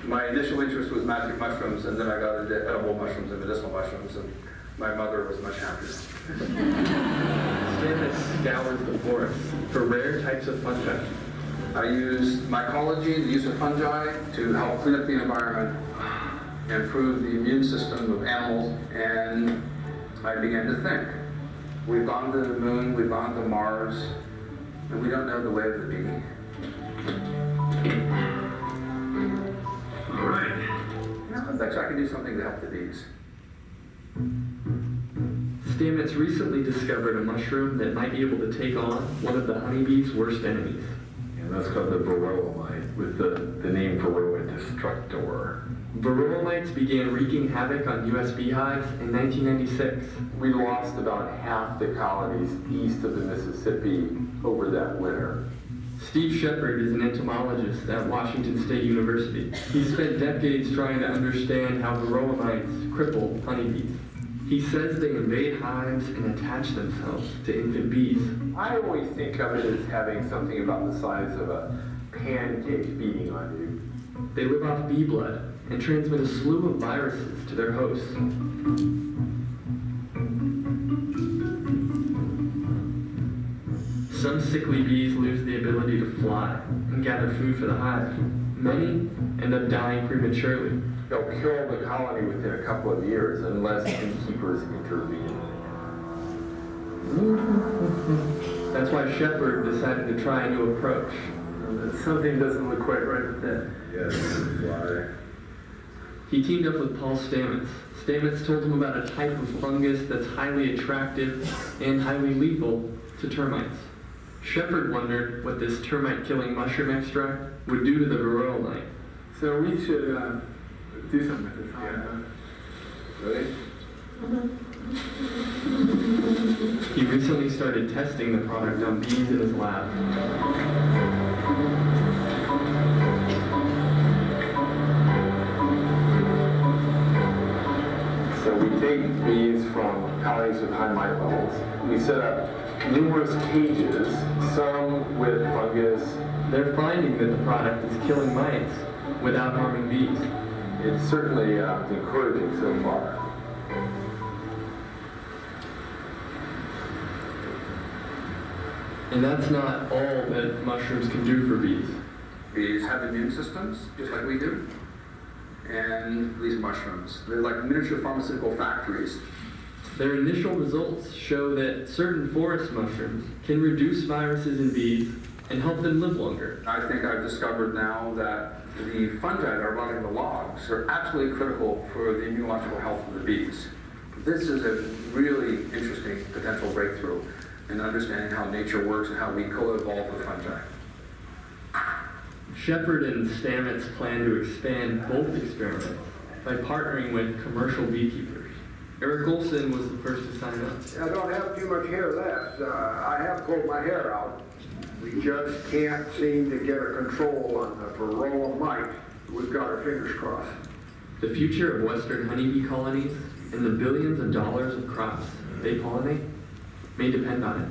My initial interest was magic mushrooms, and then I got into edible mushrooms and medicinal mushrooms, and my mother was much happier. Stamets scours the forest for rare types of fungi. I used mycology, the use of fungi, to help clean up the environment, improve the immune system of animals, and I began to think. We've gone to the moon, we've gone to Mars, and we don't know the way of the bee. All right. Yeah, I bet you I can do something to help the bees. Stamets recently discovered a mushroom that might be able to take on one of the honeybee's worst enemies. And that's called the varroa mite, with the name varroa destructor. Varroa mites began wreaking havoc on U.S. beehives in 1996. We lost about half the colonies east of the Mississippi over that winter. Steve Shepard is an entomologist at Washington State University. He spent decades trying to understand how varroa mites cripple honeybees. He says they invade hives and attach themselves to infant bees. I always think of it as having something about the size of a pancake beating on you. They live off bee blood and transmit a slew of viruses to their hosts. Some sickly bees lose the ability to fly and gather food for the hive. Many end up dying prematurely. They'll kill the colony within a couple of years unless beekeepers intervene. That's why Shepard decided to try a new approach. Something doesn't look quite right with that. Yes, fly. He teamed up with Paul Staments. Stamets told him about a type of fungus that's highly attractive and highly lethal to termites. Shepard wondered what this termite-killing mushroom extract would do to the varroa mite. So we should do something with this. Really? He recently started testing the product on bees in his lab. So we take bees from colonies with high mite levels. We set up numerous cages, some with fungus. They're finding that the product is killing mites without harming bees. It's certainly encouraging so far. And that's not all that mushrooms can do for bees. Bees have immune systems, just like we do. And these mushrooms, they're like miniature pharmaceutical factories Their initial results show that certain forest mushrooms can reduce viruses in bees and help them live longer. I think I've discovered now that the fungi that are running the logs are absolutely critical for the immunological health of the bees. This is a really interesting potential breakthrough in understanding how nature works and how we co-evolve with fungi. Shepard and Stamets plan to expand both experiments by partnering with commercial beekeepers. Eric Olson was the first to sign up. I don't have too much hair left. I have pulled my hair out. We just can't seem to get a control on the varroa mite. We've got our fingers crossed. The future of Western honeybee colonies and the billions of dollars of crops they pollinate may depend on it.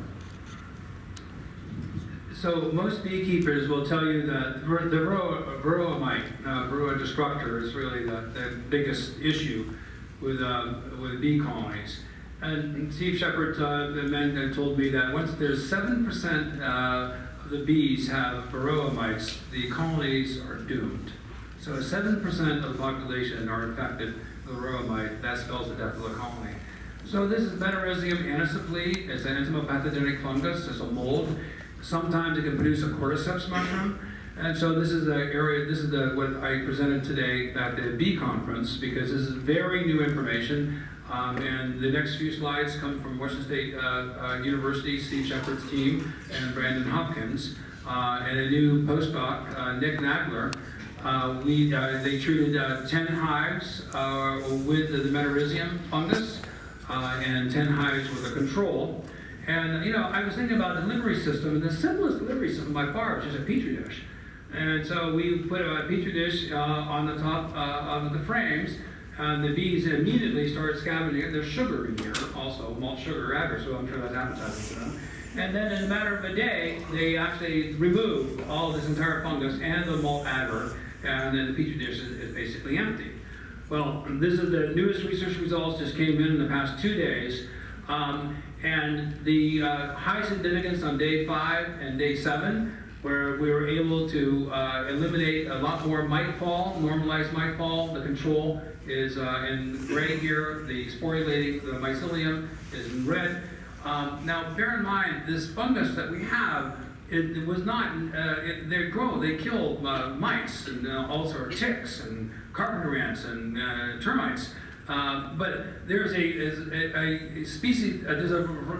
So most beekeepers will tell you that the varroa mite, varroa destructor, is really the biggest issue with bee colonies. And Steve Shepard, the men told me that once there's 7% of the bees have varroa mites, the colonies are doomed. So 7% of the population are infected with varroa mite. That spells the death of the colony. So this is Mycelium anisopli. It's an entomopathogenic fungus. It's a mold. Sometimes it can produce a cordyceps mushroom. And so this is the area, this is what I presented today at the bee conference, because this is very new information. And the next few slides come from Washington State University, Steve Shepard's team, and Brandon Hopkins, and a new postdoc, Nick Nagler. They treated 10 hives with the Mycelium fungus and 10 hives with a control. And I was thinking about the delivery system, and the simplest delivery system by far is just a petri dish. And so we put a petri dish on the top of the frames, and the bees immediately start scavenging. There's sugar in here also, malt sugar agar, so I'm sure that's appetizing to them. And then in a matter of a day, they actually remove all this entire fungus and the malt agar, and then the petri dish is basically empty. Well, this is the newest research results, just came in the past 2 days. And the high significance on day 5 and day 7, where we were able to eliminate a lot more mite fall, normalized mite fall. The control is in gray here. The sporulating, the mycelium, is in red. Now, bear in mind, this fungus that we have, it was not, they grow, they kill mites and also ticks and carpenter ants and termites. But there's a species, there's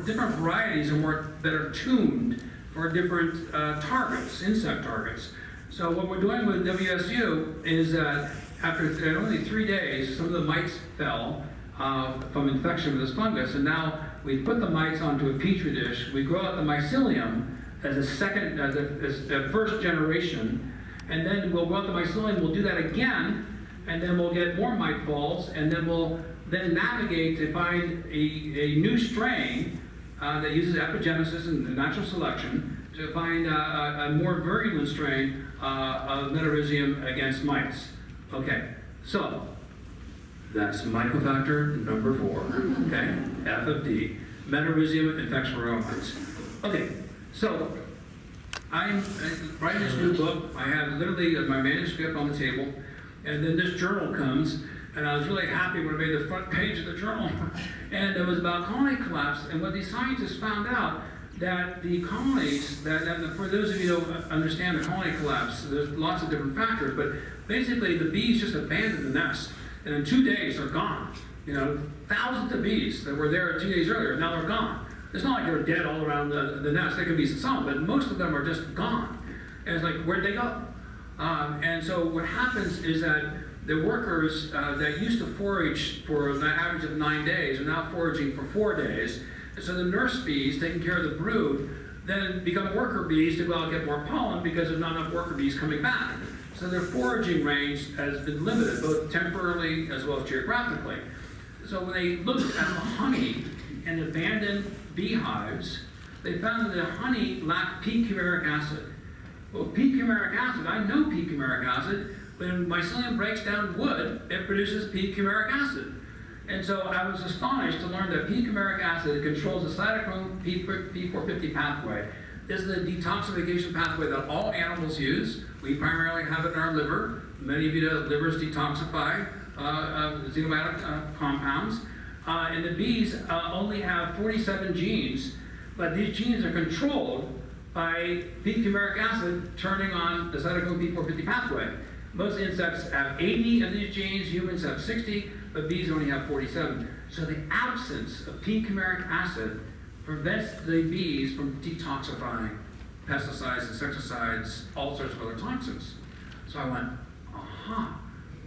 different varieties that are tuned for different targets, insect targets. So what we're doing with WSU is that after only 3 days, some of the mites fell from infection with this fungus, and now we put the mites onto a petri dish. We grow out the mycelium as a first generation, and then we'll grow out the mycelium. We'll do that again. And then we'll get more mite falls, and then we'll navigate to find a new strain that uses epigenesis and natural selection to find a more virulent strain of Mycelium against mites. Okay, so that's mycofactor number 4, okay, F of D. Mycelium infects varroa mites. Okay, so I'm writing this new book. I have literally my manuscript on the table. And then this journal comes, and I was really happy when I made the front page of the journal. And it was about colony collapse. And what these scientists found out, that the colonies, for those of you who don't understand the colony collapse, there's lots of different factors, but basically the bees just abandon the nest. And in 2 days, they're gone. Thousands of bees that were there 2 days earlier, now they're gone. It's not like they're dead all around the nest. There can be some, but most of them are just gone. And it's like, where'd they go? And so what happens is that the workers that used to forage for an average of 9 days are now foraging for 4 days. And so the nurse bees taking care of the brood then become worker bees to go out and get more pollen because there's not enough worker bees coming back. So their foraging range has been limited, both temporarily as well as geographically. So when they looked at the honey in abandoned beehives, they found that the honey lacked p-cumaric acid. Well, p-cumaric acid, I know p-cumaric acid. When mycelium breaks down wood, it produces p-cumaric acid. And so I was astonished to learn that p-cumaric acid controls the cytochrome P450 pathway. This is a detoxification pathway that all animals use. We primarily have it in our liver. Many of you know that livers detoxify xenobiotic compounds. and the bees only have 47 genes, but these genes are controlled by p-fumaric acid turning on the cytochrome P450 pathway. Most insects have 80 of these genes, humans have 60, but bees only have 47. So the absence of p-fumaric acid prevents the bees from detoxifying pesticides, insecticides, all sorts of other toxins. So I went, aha,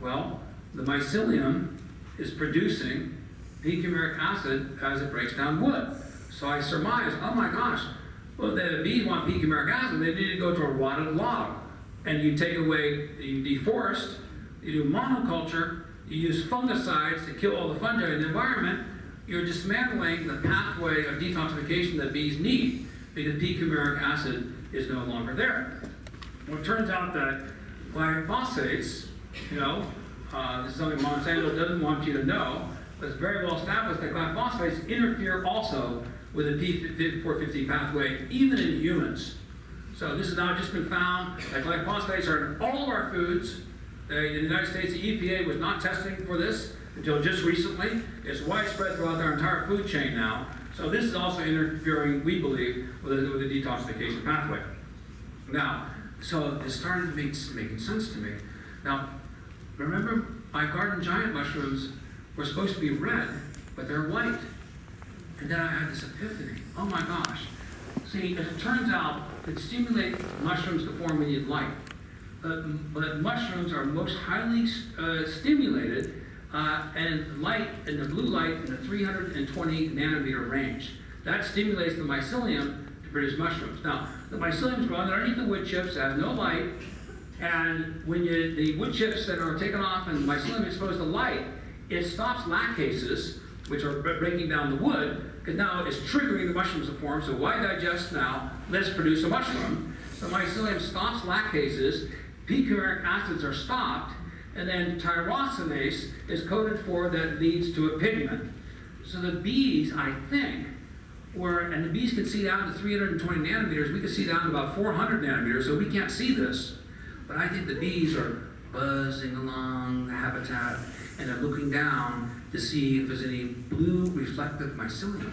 well, the mycelium is producing p-fumaric acid as it breaks down wood. So I surmised, oh my gosh, well, the bees want p-fumaric acid, they need to go to a rotted log. And you take away, you deforest, you do monoculture, you use fungicides to kill all the fungi in the environment, you're dismantling the pathway of detoxification that bees need because p-fumaric acid is no longer there. Well, it turns out that glyphosates, this is something Monsanto doesn't want you to know, but it's very well established that glyphosates interfere also with the P450 pathway, even in humans. So this has now just been found that glyphosates are in all of our foods. In the United States, the EPA was not testing for this until just recently. It's widespread throughout our entire food chain now. So this is also interfering, we believe, with the detoxification pathway. Now, so it started making sense to me. Now, remember my garden giant mushrooms were supposed to be red, but they're white. And then I had this epiphany. Oh my gosh. See, as it turns out, it stimulates mushrooms to form when you light. But mushrooms are most highly stimulated and light in the blue light in the 320 nanometer range. That stimulates the mycelium to produce mushrooms. Now, the mycelium's growing underneath the wood chips, have no light, and when the wood chips that are taken off and the mycelium is exposed to light, it stops lactases, which are breaking down the wood, because now it's triggering the mushrooms to form. So why digest now? Let's produce a mushroom. So mycelium stops lactases, p-fumaric acids are stopped, and then tyrosinase is coded for that leads to a pigment. So the bees, I think, and the bees can see down to 320 nanometers, we can see down to about 400 nanometers, so we can't see this. But I think the bees are buzzing along the habitat, and they're looking down to see if there's any blue reflective mycelium.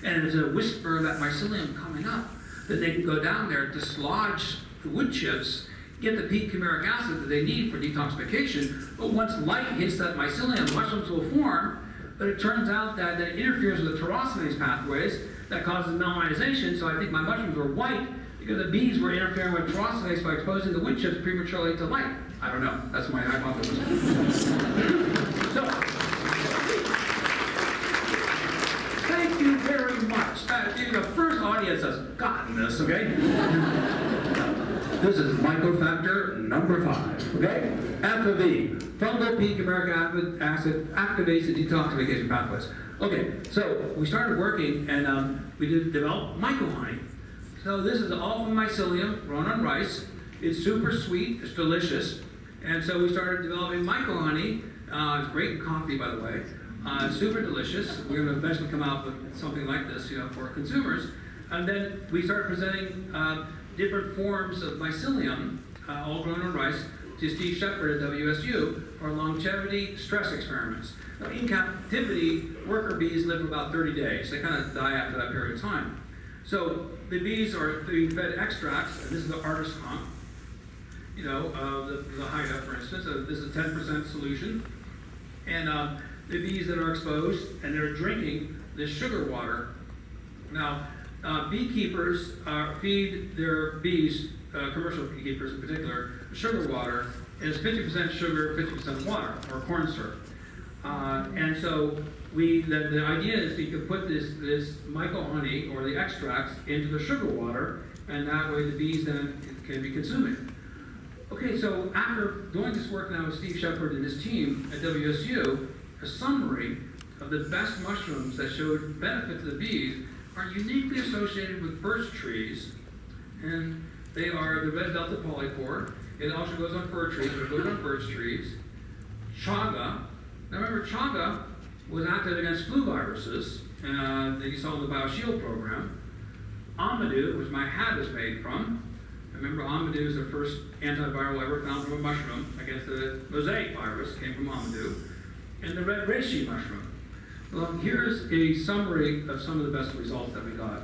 And if there's a whisper of that mycelium coming up, then they can go down there, dislodge the wood chips, get the p-fumaric acid that they need for detoxification. But once light hits that mycelium, mushrooms will form. But it turns out that it interferes with the tyrosinase pathways that causes melanization. So I think my mushrooms were white because the bees were interfering with tyrosinase by exposing the wood chips prematurely to light. I don't know. That's my hypothesis. So, thank you very much. The first audience has gotten this, okay? This is mycofactor number 5, okay? FOV, fungal p-fumaric acid activates the detoxification pathways. Okay, so we started working and we developed myco-honey. So this is all from mycelium grown on rice. It's super sweet, it's delicious. And so we started developing myco-honey. It's great in coffee, by the way. Super delicious. We're going to eventually come out with something like this, for consumers. And then we started presenting different forms of mycelium, all grown on rice, to Steve Shepard at WSU for longevity stress experiments. Now, in captivity, worker bees live about 30 days. They kind of die after that period of time. So the bees are being fed extracts, and this is the artist hump, the hideout, for instance. So this is a 10% solution. And the bees that are exposed, and they're drinking this sugar water. Now, beekeepers feed their bees, commercial beekeepers in particular, sugar water, and it's 50% sugar, 50% water, or corn syrup. And so the idea is that you can put this myco-honey, or the extracts, into the sugar water, and that way the bees then can be consuming it. Okay, so after doing this work now with Steve Shepard and his team at WSU, a summary of the best mushrooms that showed benefit to the bees are uniquely associated with birch trees, and they are the red delta polypore. It also goes on fir trees, but it goes on birch trees. Chaga. Now remember, chaga was active against flu viruses that you saw in the BioShield program. Amadou, which my hat is made from. Remember, Amadou is the first antiviral ever found from a mushroom against the mosaic virus, came from Amadou. And the red reishi mushroom. Well, here's a summary of some of the best results that we got.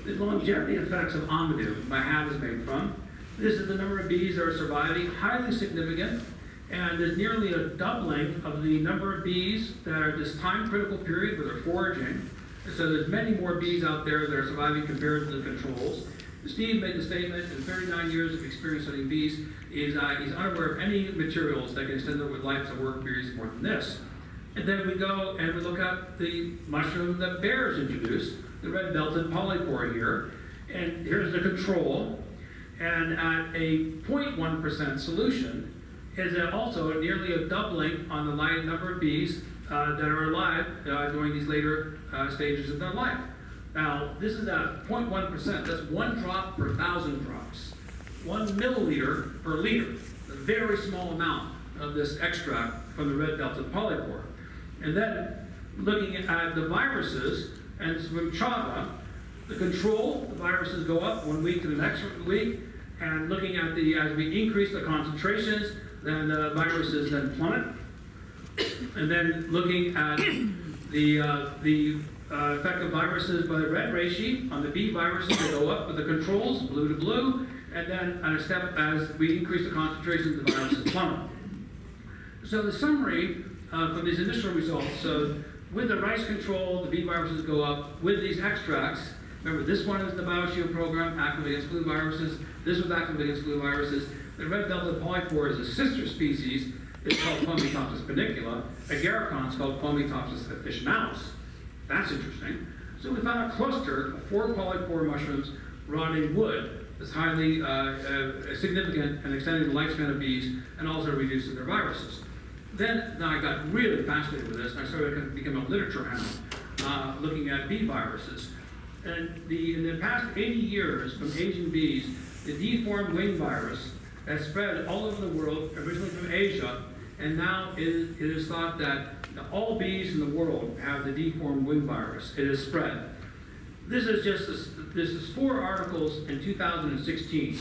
The longevity effects of amadou, my hat is made from. This is the number of bees that are surviving, highly significant, and there's nearly a doubling of the number of bees that are this time critical period where they're foraging. So there's many more bees out there that are surviving compared to the controls. Steve made the statement, in 39 years of experience studying bees, he's unaware of any materials that can extend the lives of worker bees more than this. And then we go and we look at the mushroom that bears introduced, the red-belted polypore here. And here's the control. And at a 0.1% solution is also nearly a doubling on the number of bees that are alive during these later stages of their life. Now, this is at 0.1%. That's 1 drop per 1,000 drops. 1 milliliter per liter. A very small amount of this extract from the red-belted polypore. And then looking at the viruses, and from chaga, the control, the viruses go up 1 week to the next week, and looking at as we increase the concentrations, then the viruses then plummet. And then looking at the effect of viruses by the red ray sheet on the bee viruses, they go up with the controls, blue to blue, and then at a step as we increase the concentrations, the viruses plummet. So the summary from these initial results, so with the rice control, the bee viruses go up. With these extracts, remember this one is the BioShield program, active against flu viruses. This was active against flu viruses. The red-belted polypore is a sister species. It's called Fomitopsis panicula. Agaricon is called Fomitopsis officinalis. That's interesting. So we found a cluster of 4 polypore mushrooms rotting wood that's highly significant and extending the lifespan of bees and also reducing their viruses. Then I got really fascinated with this and I started to become a literature hound looking at bee viruses. And in the past 80 years from Asian bees, the deformed wing virus has spread all over the world, originally from Asia, and now it is thought that all bees in the world have the deformed wing virus. It has spread. This is 4 articles in 2016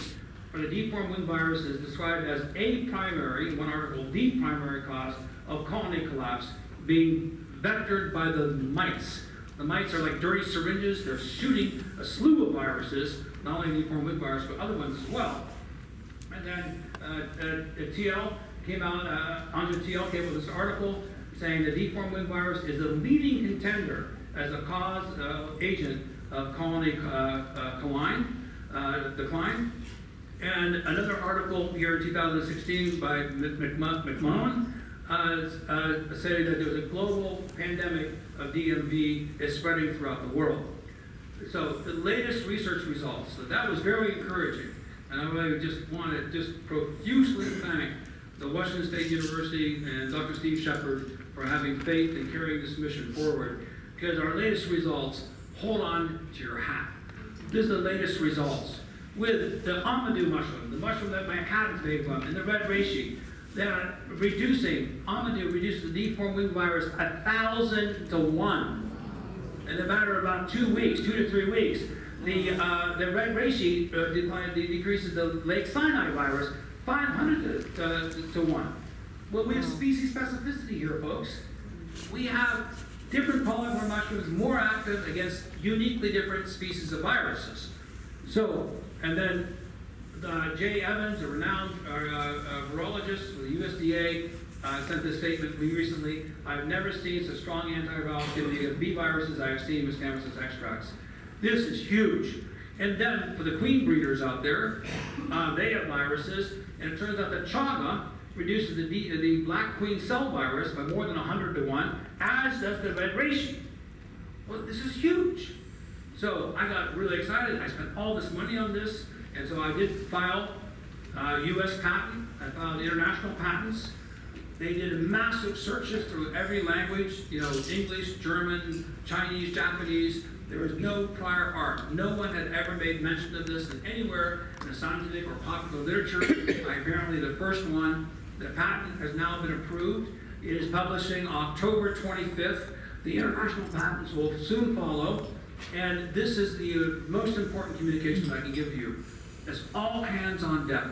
where the deformed wing virus is described as a primary, in one article, the primary cause of colony collapse being vectored by the mites. The mites are like dirty syringes. They're shooting a slew of viruses, not only the deformed wing virus, but other ones as well. And then TL came out, Andre TL came with this article saying the deformed wing virus is the leading contender as a cause agent of colony decline. And another article here in 2016 by McMahon saying that there's a global pandemic of DMV is spreading throughout the world. So the latest research results, so that was very encouraging. And I really just want to profusely thank the Washington State University and Dr. Steve Shepard for having faith and carrying this mission forward. Because our latest results, hold on to your hat. This is the latest results. With the amadou mushroom, the mushroom that my hat is made from, and the red reishi, they're reducing, amadou reduces the deformed wing virus 1,000 to 1. In a matter of about 2 weeks, 2 to 3 weeks. The red reishi decreases the Lake Sinai virus 500 to 1. Well, we have species specificity here, folks. We have different polymer mushrooms more active against uniquely different species of viruses. So, and then Jay Evans, a renowned virologist for the USDA, sent this statement to me recently. I've never seen such strong antiviral activity of bee viruses I have seen with Stamets extracts. This is huge. And then for the queen breeders out there, they have viruses, and it turns out that chaga reduces the black queen cell virus by more than 100 to 1, as does the red reishi. Well, this is huge. So I got really excited. I spent all this money on this, and so I did file U.S. patent. I filed international patents. They did massive searches through every language, English, German, Chinese, Japanese. There was no prior art. No one had ever made mention of this anywhere in the scientific or popular literature. I'm apparently the first one. The patent has now been approved. It is publishing October 25th. The international patents will soon follow. And this is the most important communication I can give you. It's all hands on deck.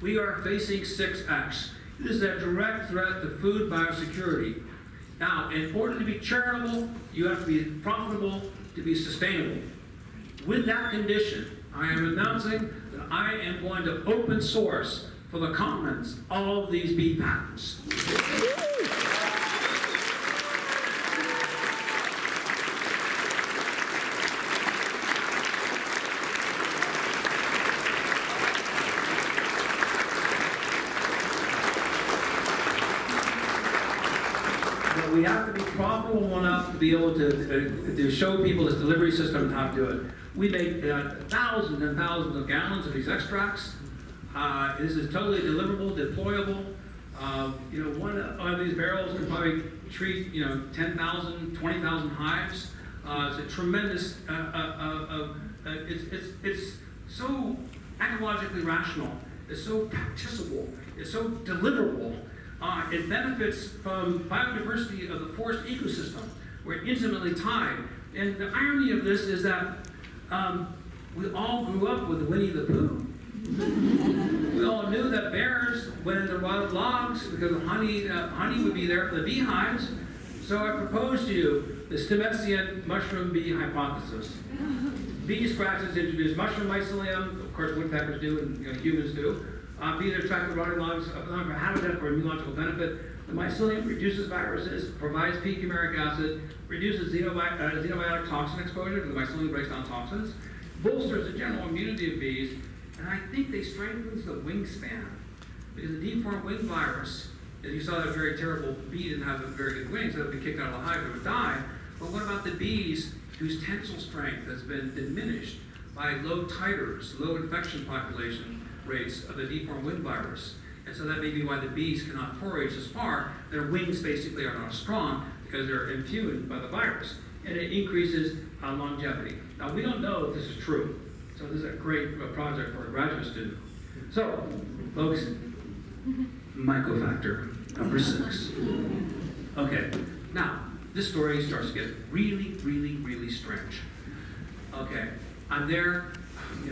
We are facing 6X. This is a direct threat to food biosecurity. Now, in order to be charitable, you have to be profitable to be sustainable. With that condition, I am announcing that I am going to open source for the commons all of these bee patents. We have to be profitable enough to be able to show people this delivery system and how to do it. We make thousands and thousands of gallons of these extracts. This is totally deliverable, deployable. One of these barrels can probably treat 10,000, 20,000 hives. It's a tremendous. It's so ecologically rational. It's so practicable. It's so deliverable. It benefits from biodiversity of the forest ecosystem. We're intimately tied. And the irony of this is that we all grew up with Winnie the Pooh. We all knew that bears went into rotted logs because honey would be there for the beehives. So I propose to you the Stametsian mushroom bee hypothesis. Bee scratches introduce mushroom mycelium, of course woodpeckers do and humans do. Bees are attracted to rotting logs for habitat for immunological benefit. The mycelium reduces viruses, provides peak humeric acid, reduces xenobiotic toxin exposure because the mycelium breaks down toxins, bolsters the general immunity of bees, and I think they strengthens the wingspan. Because the deformed wing virus, as you saw, that very terrible bee didn't have very good wings, so it would be kicked out of the hive, it would die. But what about the bees whose tensile strength has been diminished by low titers, low infection population rates of the deformed wing virus? And so that may be why the bees cannot forage as far. Their wings basically are not strong because they're impugned by the virus. And it increases longevity. Now, we don't know if this is true. So this is a great project for a graduate student. So, folks, mycofactor number 6. Okay, now, this story starts to get really, really, really strange. Okay, I'm there,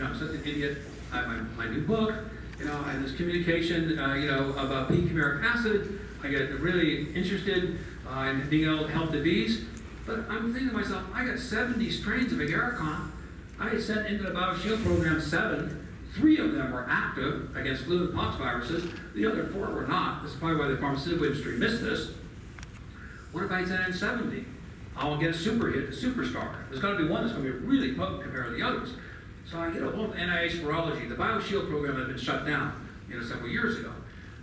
I'm such an idiot. I have my new book, I have this communication, about peak humeric acid. I get really interested in being able to help the bees. But I'm thinking to myself, I got 70 strains of agaricon. I sent into the BioShield program 7. 3 of them were active against flu and pox viruses. The other 4 were not. This is probably why the pharmaceutical industry missed this. What if I sent in 70? I'll get a super hit, a superstar. There's got to be one that's going to be really potent compared to the others. So I get a hold of NIH virology. The BioShield program had been shut down, several years ago.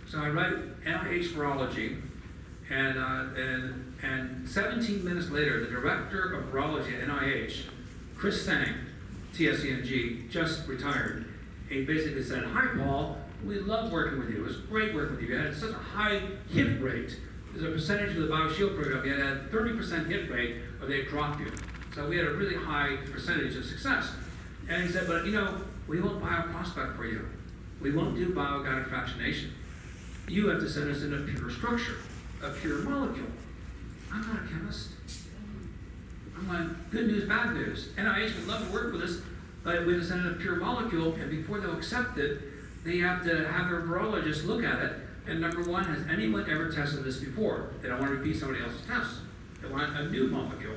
So I write NIH virology, and 17 minutes later, the director of virology at NIH, Chris Sang, TSCNG, just retired. He basically said, "Hi, Paul. We love working with you. It was great working with you. You had such a high hit rate. There's a percentage of the BioShield program. You had a 30% hit rate, or they dropped you. So we had a really high percentage of success." And he said, "But we won't bioprospect for you. We won't do bioguided fractionation. You have to send us in a pure structure, a pure molecule." I'm not a chemist. I'm like, good news, bad news. NIH would love to work with us, but we have to send in a pure molecule, and before they'll accept it, they have to have their virologist look at it. And number one, has anyone ever tested this before? They don't want to repeat somebody else's test. They want a new molecule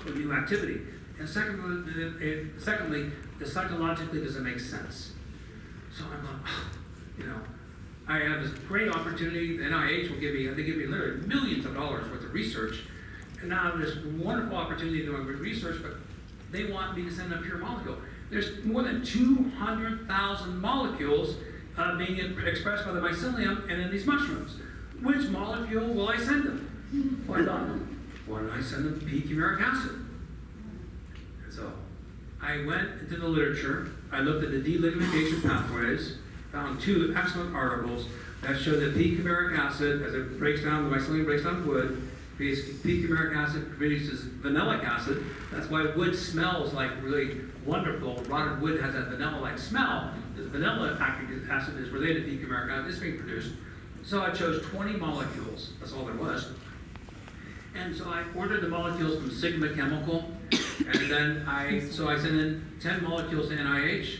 with new activity. And secondly, psychologically, does it make sense? So I'm like, I have this great opportunity. The NIH will give me literally millions of dollars worth of research. And now I have this wonderful opportunity doing good research, but they want me to send a pure molecule. There's more than 200,000 molecules being expressed by the mycelium and in these mushrooms. Which molecule will I send them? Why not? Why don't I send them peak humeric acid? And so I went into the literature, I looked at the delignification pathways, found 2 excellent articles that show that peak humeric acid, as it breaks down, the mycelium breaks down wood, peak humeric acid produces vanillic acid. That's why wood smells like really wonderful. Rotted wood has that vanilla-like smell. The vanilla acid is related to peak humeric acid. It's being produced. So I chose 20 molecules. That's all there was. And so I ordered the molecules from Sigma Chemical, and then I sent in 10 molecules to NIH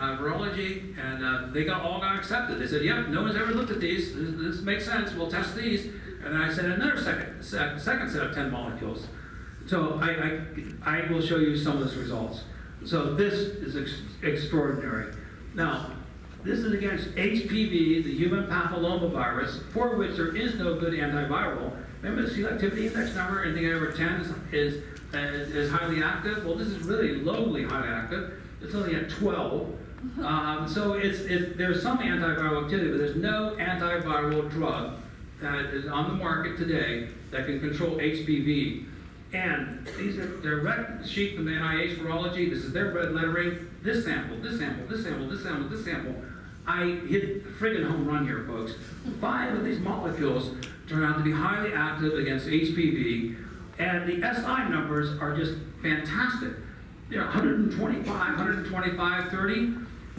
virology, and they all got accepted. They said, "Yep, no one's ever looked at these. This makes sense. We'll test these." And then I said another second set of 10 molecules. So I will show you some of those results. So this is extraordinary. Now, this is against HPV, the human papillomavirus, for which there is no good antiviral. Remember the selectivity index number, anything over 10 is highly active? Well, this is really lowly highly active. It's only at 12. So there's some antiviral activity, but there's no antiviral drug that is on the market today that can control HPV. And these are direct sheet from the NIH virology. This is their red lettering. This sample, this sample, this sample, this sample, this sample. I hit the friggin' home run here, folks. 5 of these molecules turn out to be highly active against HPV, and the SI numbers are just fantastic. You know, 125, 125, 30,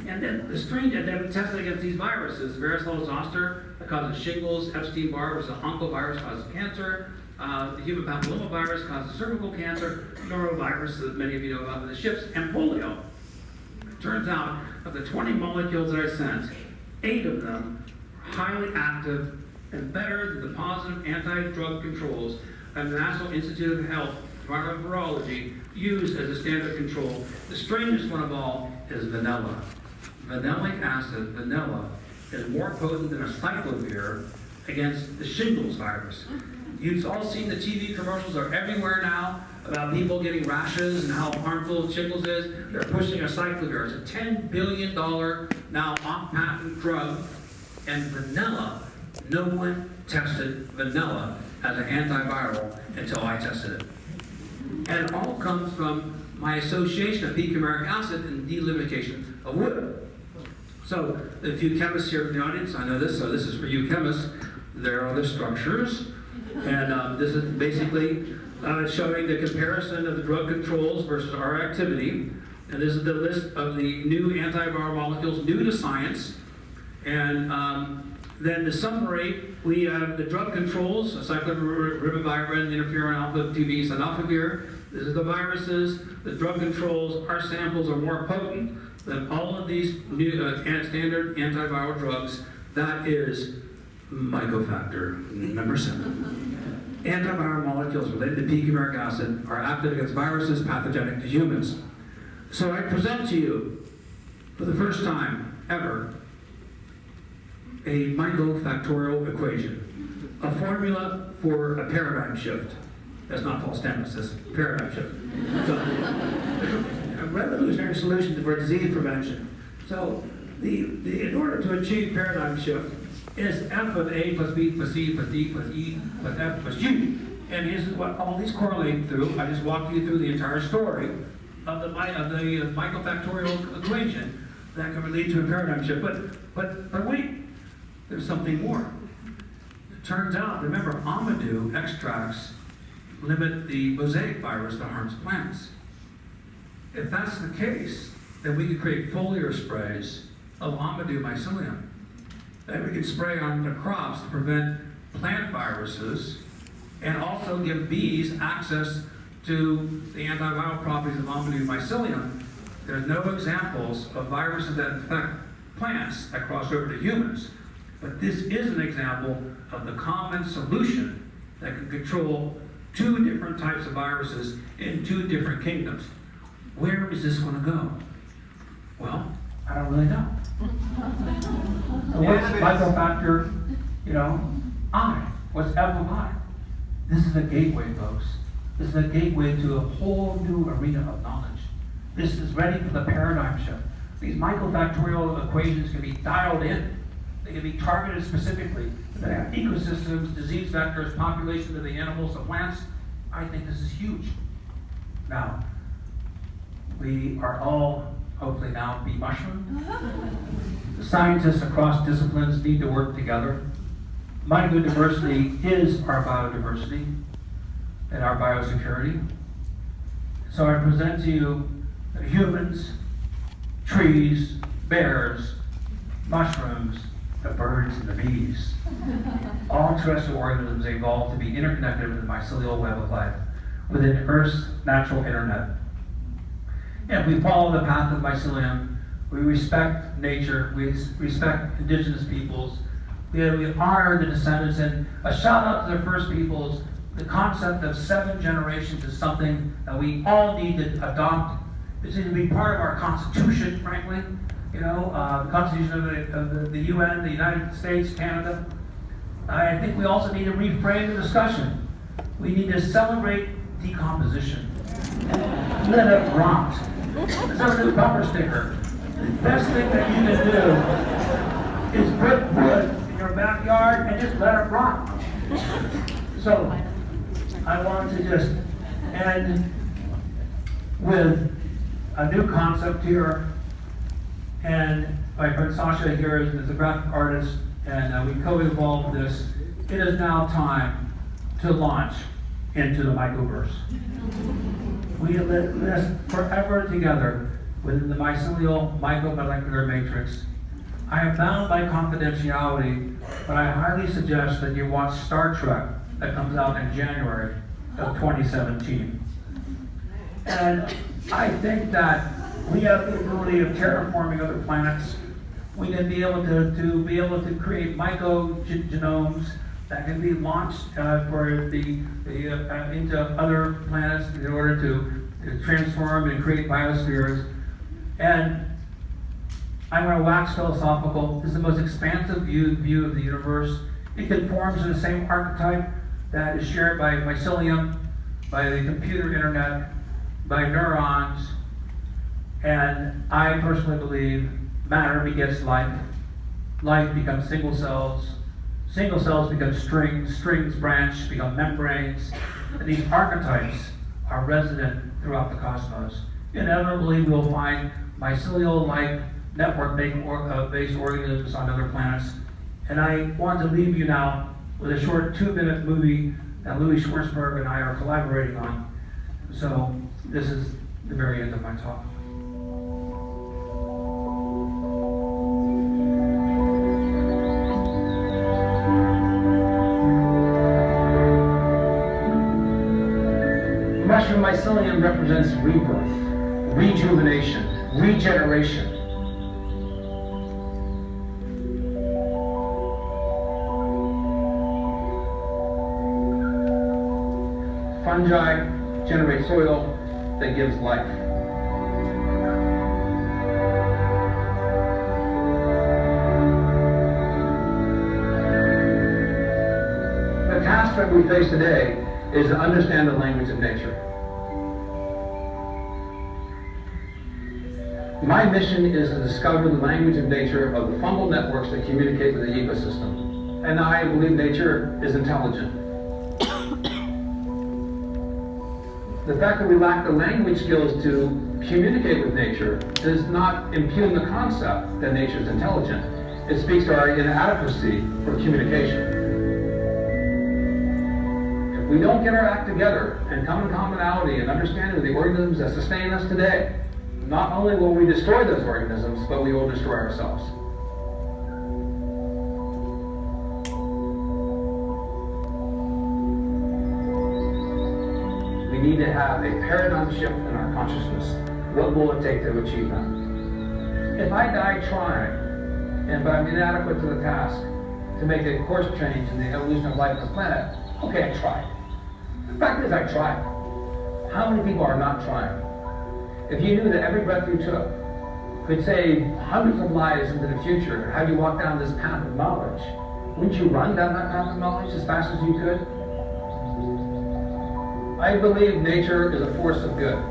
and then the strain that they've tested against these viruses, varicella zoster, that causes shingles, Epstein-Barr, which is an oncovirus, causes cancer, the human papillomavirus causes cervical cancer, norovirus that many of you know about in the ships, and polio. It turns out of the 20 molecules that I sent, 8 of them are highly active and better than the positive anti-drug controls that the National Institute of Health, Department of Virology, use as a standard control. The strangest one of all is vanilla. Vanillic acid, vanilla, is more potent than acyclovir against the shingles virus. You've all seen the TV commercials are everywhere now about people getting rashes and how harmful shingles is. They're pushing acyclovir. It's a $10 billion now off-patent drug. And vanilla, no one tested vanilla as an antiviral until I tested it. And it all comes from my association of p-coumaric acid and delimitation of wood. So the few chemists here in the audience, I know this, so this is for you chemists. There are the structures. And this is basically showing the comparison of the drug controls versus our activity. And this is the list of the new antiviral molecules, new to science. And then the summary, we have the drug controls, cyclophosphamide, interferon alpha, TB, tenofovir. This is the viruses. The drug controls, our samples are more potent than all of these new standard antiviral drugs. That is mycofactor number 7. Antiviral molecules related to p-coumaric acid are active against viruses pathogenic to humans. So I present to you, for the first time ever, a mycofactorial equation, a formula for a paradigm shift. That's not Paul Staments, that's paradigm shift. So, a revolutionary solution for disease prevention. So, in order to achieve paradigm shift, is F of A plus B plus C plus D plus E plus F plus U. And this is what all these correlate through. I just walked you through the entire story of the mycofactorial equation that can lead to a paradigm shift. But wait, there's something more. It turns out, remember, Amadou extracts limit the mosaic virus that harms plants. If that's the case, then we could create foliar sprays of Amadou mycelium that we could spray on the crops to prevent plant viruses and also give bees access to the antiviral properties of Amadou mycelium. There's no examples of viruses that infect plants that cross over to humans. But this is an example of the common solution that can control 2 different types of viruses in 2 different kingdoms. Where is this going to go? Well, I don't really know. So what's mycofactor, I? What's F of I? This is a gateway, folks. This is a gateway to a whole new arena of knowledge. This is ready for the paradigm shift. These mycofactorial equations can be dialed in. They can be targeted specifically. They have ecosystems, disease vectors, population of the animals, the plants. I think this is huge. Now, we are all hopefully now bee mushroom. Scientists across disciplines need to work together. Mycodiversity is our biodiversity and our biosecurity. So I present to you humans, trees, bears, mushrooms, the birds and the bees. All terrestrial organisms evolved to be interconnected with the mycelial web of life within Earth's natural internet. And we follow the path of mycelium. We respect nature. We respect indigenous peoples. We honor the descendants, and a shout out to the first peoples. The concept of 7 generations is something that we all need to adopt. It's going to be part of our Constitution, frankly. You know, the Constitution of the UN, the United States, Canada. I think we also need to reframe the discussion. We need to celebrate decomposition. Let it rot. It's our new bumper sticker. The best thing that you can do is put wood in your backyard and just let it rot. So, I want to just end with a new concept here. And my friend Sasha here is a graphic artist, and we co-evolved this. It is now time to launch into the mycoverse. We live forever together within the mycelial mycomolecular matrix. I am bound by confidentiality, but I highly suggest that you watch Star Trek that comes out in January of 2017. And I think that we have the ability of terraforming other planets. We can be able to create mycogenomes that can be launched into other planets in order to transform and create biospheres. And I'm going to wax philosophical. This is the most expansive view of the universe. It conforms to the same archetype that is shared by mycelium, by the computer internet, by neurons. And I personally believe matter begets life. Life becomes single cells. Single cells become strings. Strings branch, become membranes. And these archetypes are resident throughout the cosmos. Inevitably, we'll find mycelial-like network-based organisms on other planets. And I want to leave you now with a short 2-minute movie that Louis Schwartzberg and I are collaborating on. So this is the very end of my talk. Mushroom mycelium represents rebirth, rejuvenation, regeneration. Fungi generate soil that gives life. The task that we face today is to understand the language of nature. My mission is to discover the language of nature of the fungal networks that communicate with the ecosystem. And I believe nature is intelligent. The fact that we lack the language skills to communicate with nature does not impugn the concept that nature is intelligent. It speaks to our inadequacy for communication. If we don't get our act together and come in commonality and understanding with the organisms that sustain us today, not only will we destroy those organisms, but we will destroy ourselves. We need to have a paradigm shift in our consciousness. What will it take to achieve that? If I die trying, and but I'm inadequate to the task to make a course change in the evolution of life on this planet, okay, I tried. The fact is, I tried. How many people are not trying? If you knew that every breath you took could save hundreds of lives into the future, have you walk down this path of knowledge, wouldn't you run down that path of knowledge as fast as you could? I believe nature is a force of good.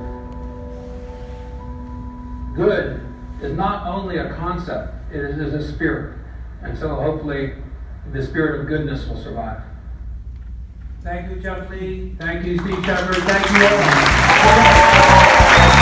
Good is not only a concept, it is a spirit. And so hopefully the spirit of goodness will survive. Thank you, Jeff Lee. Thank you, Steve Shepard. Thank you all.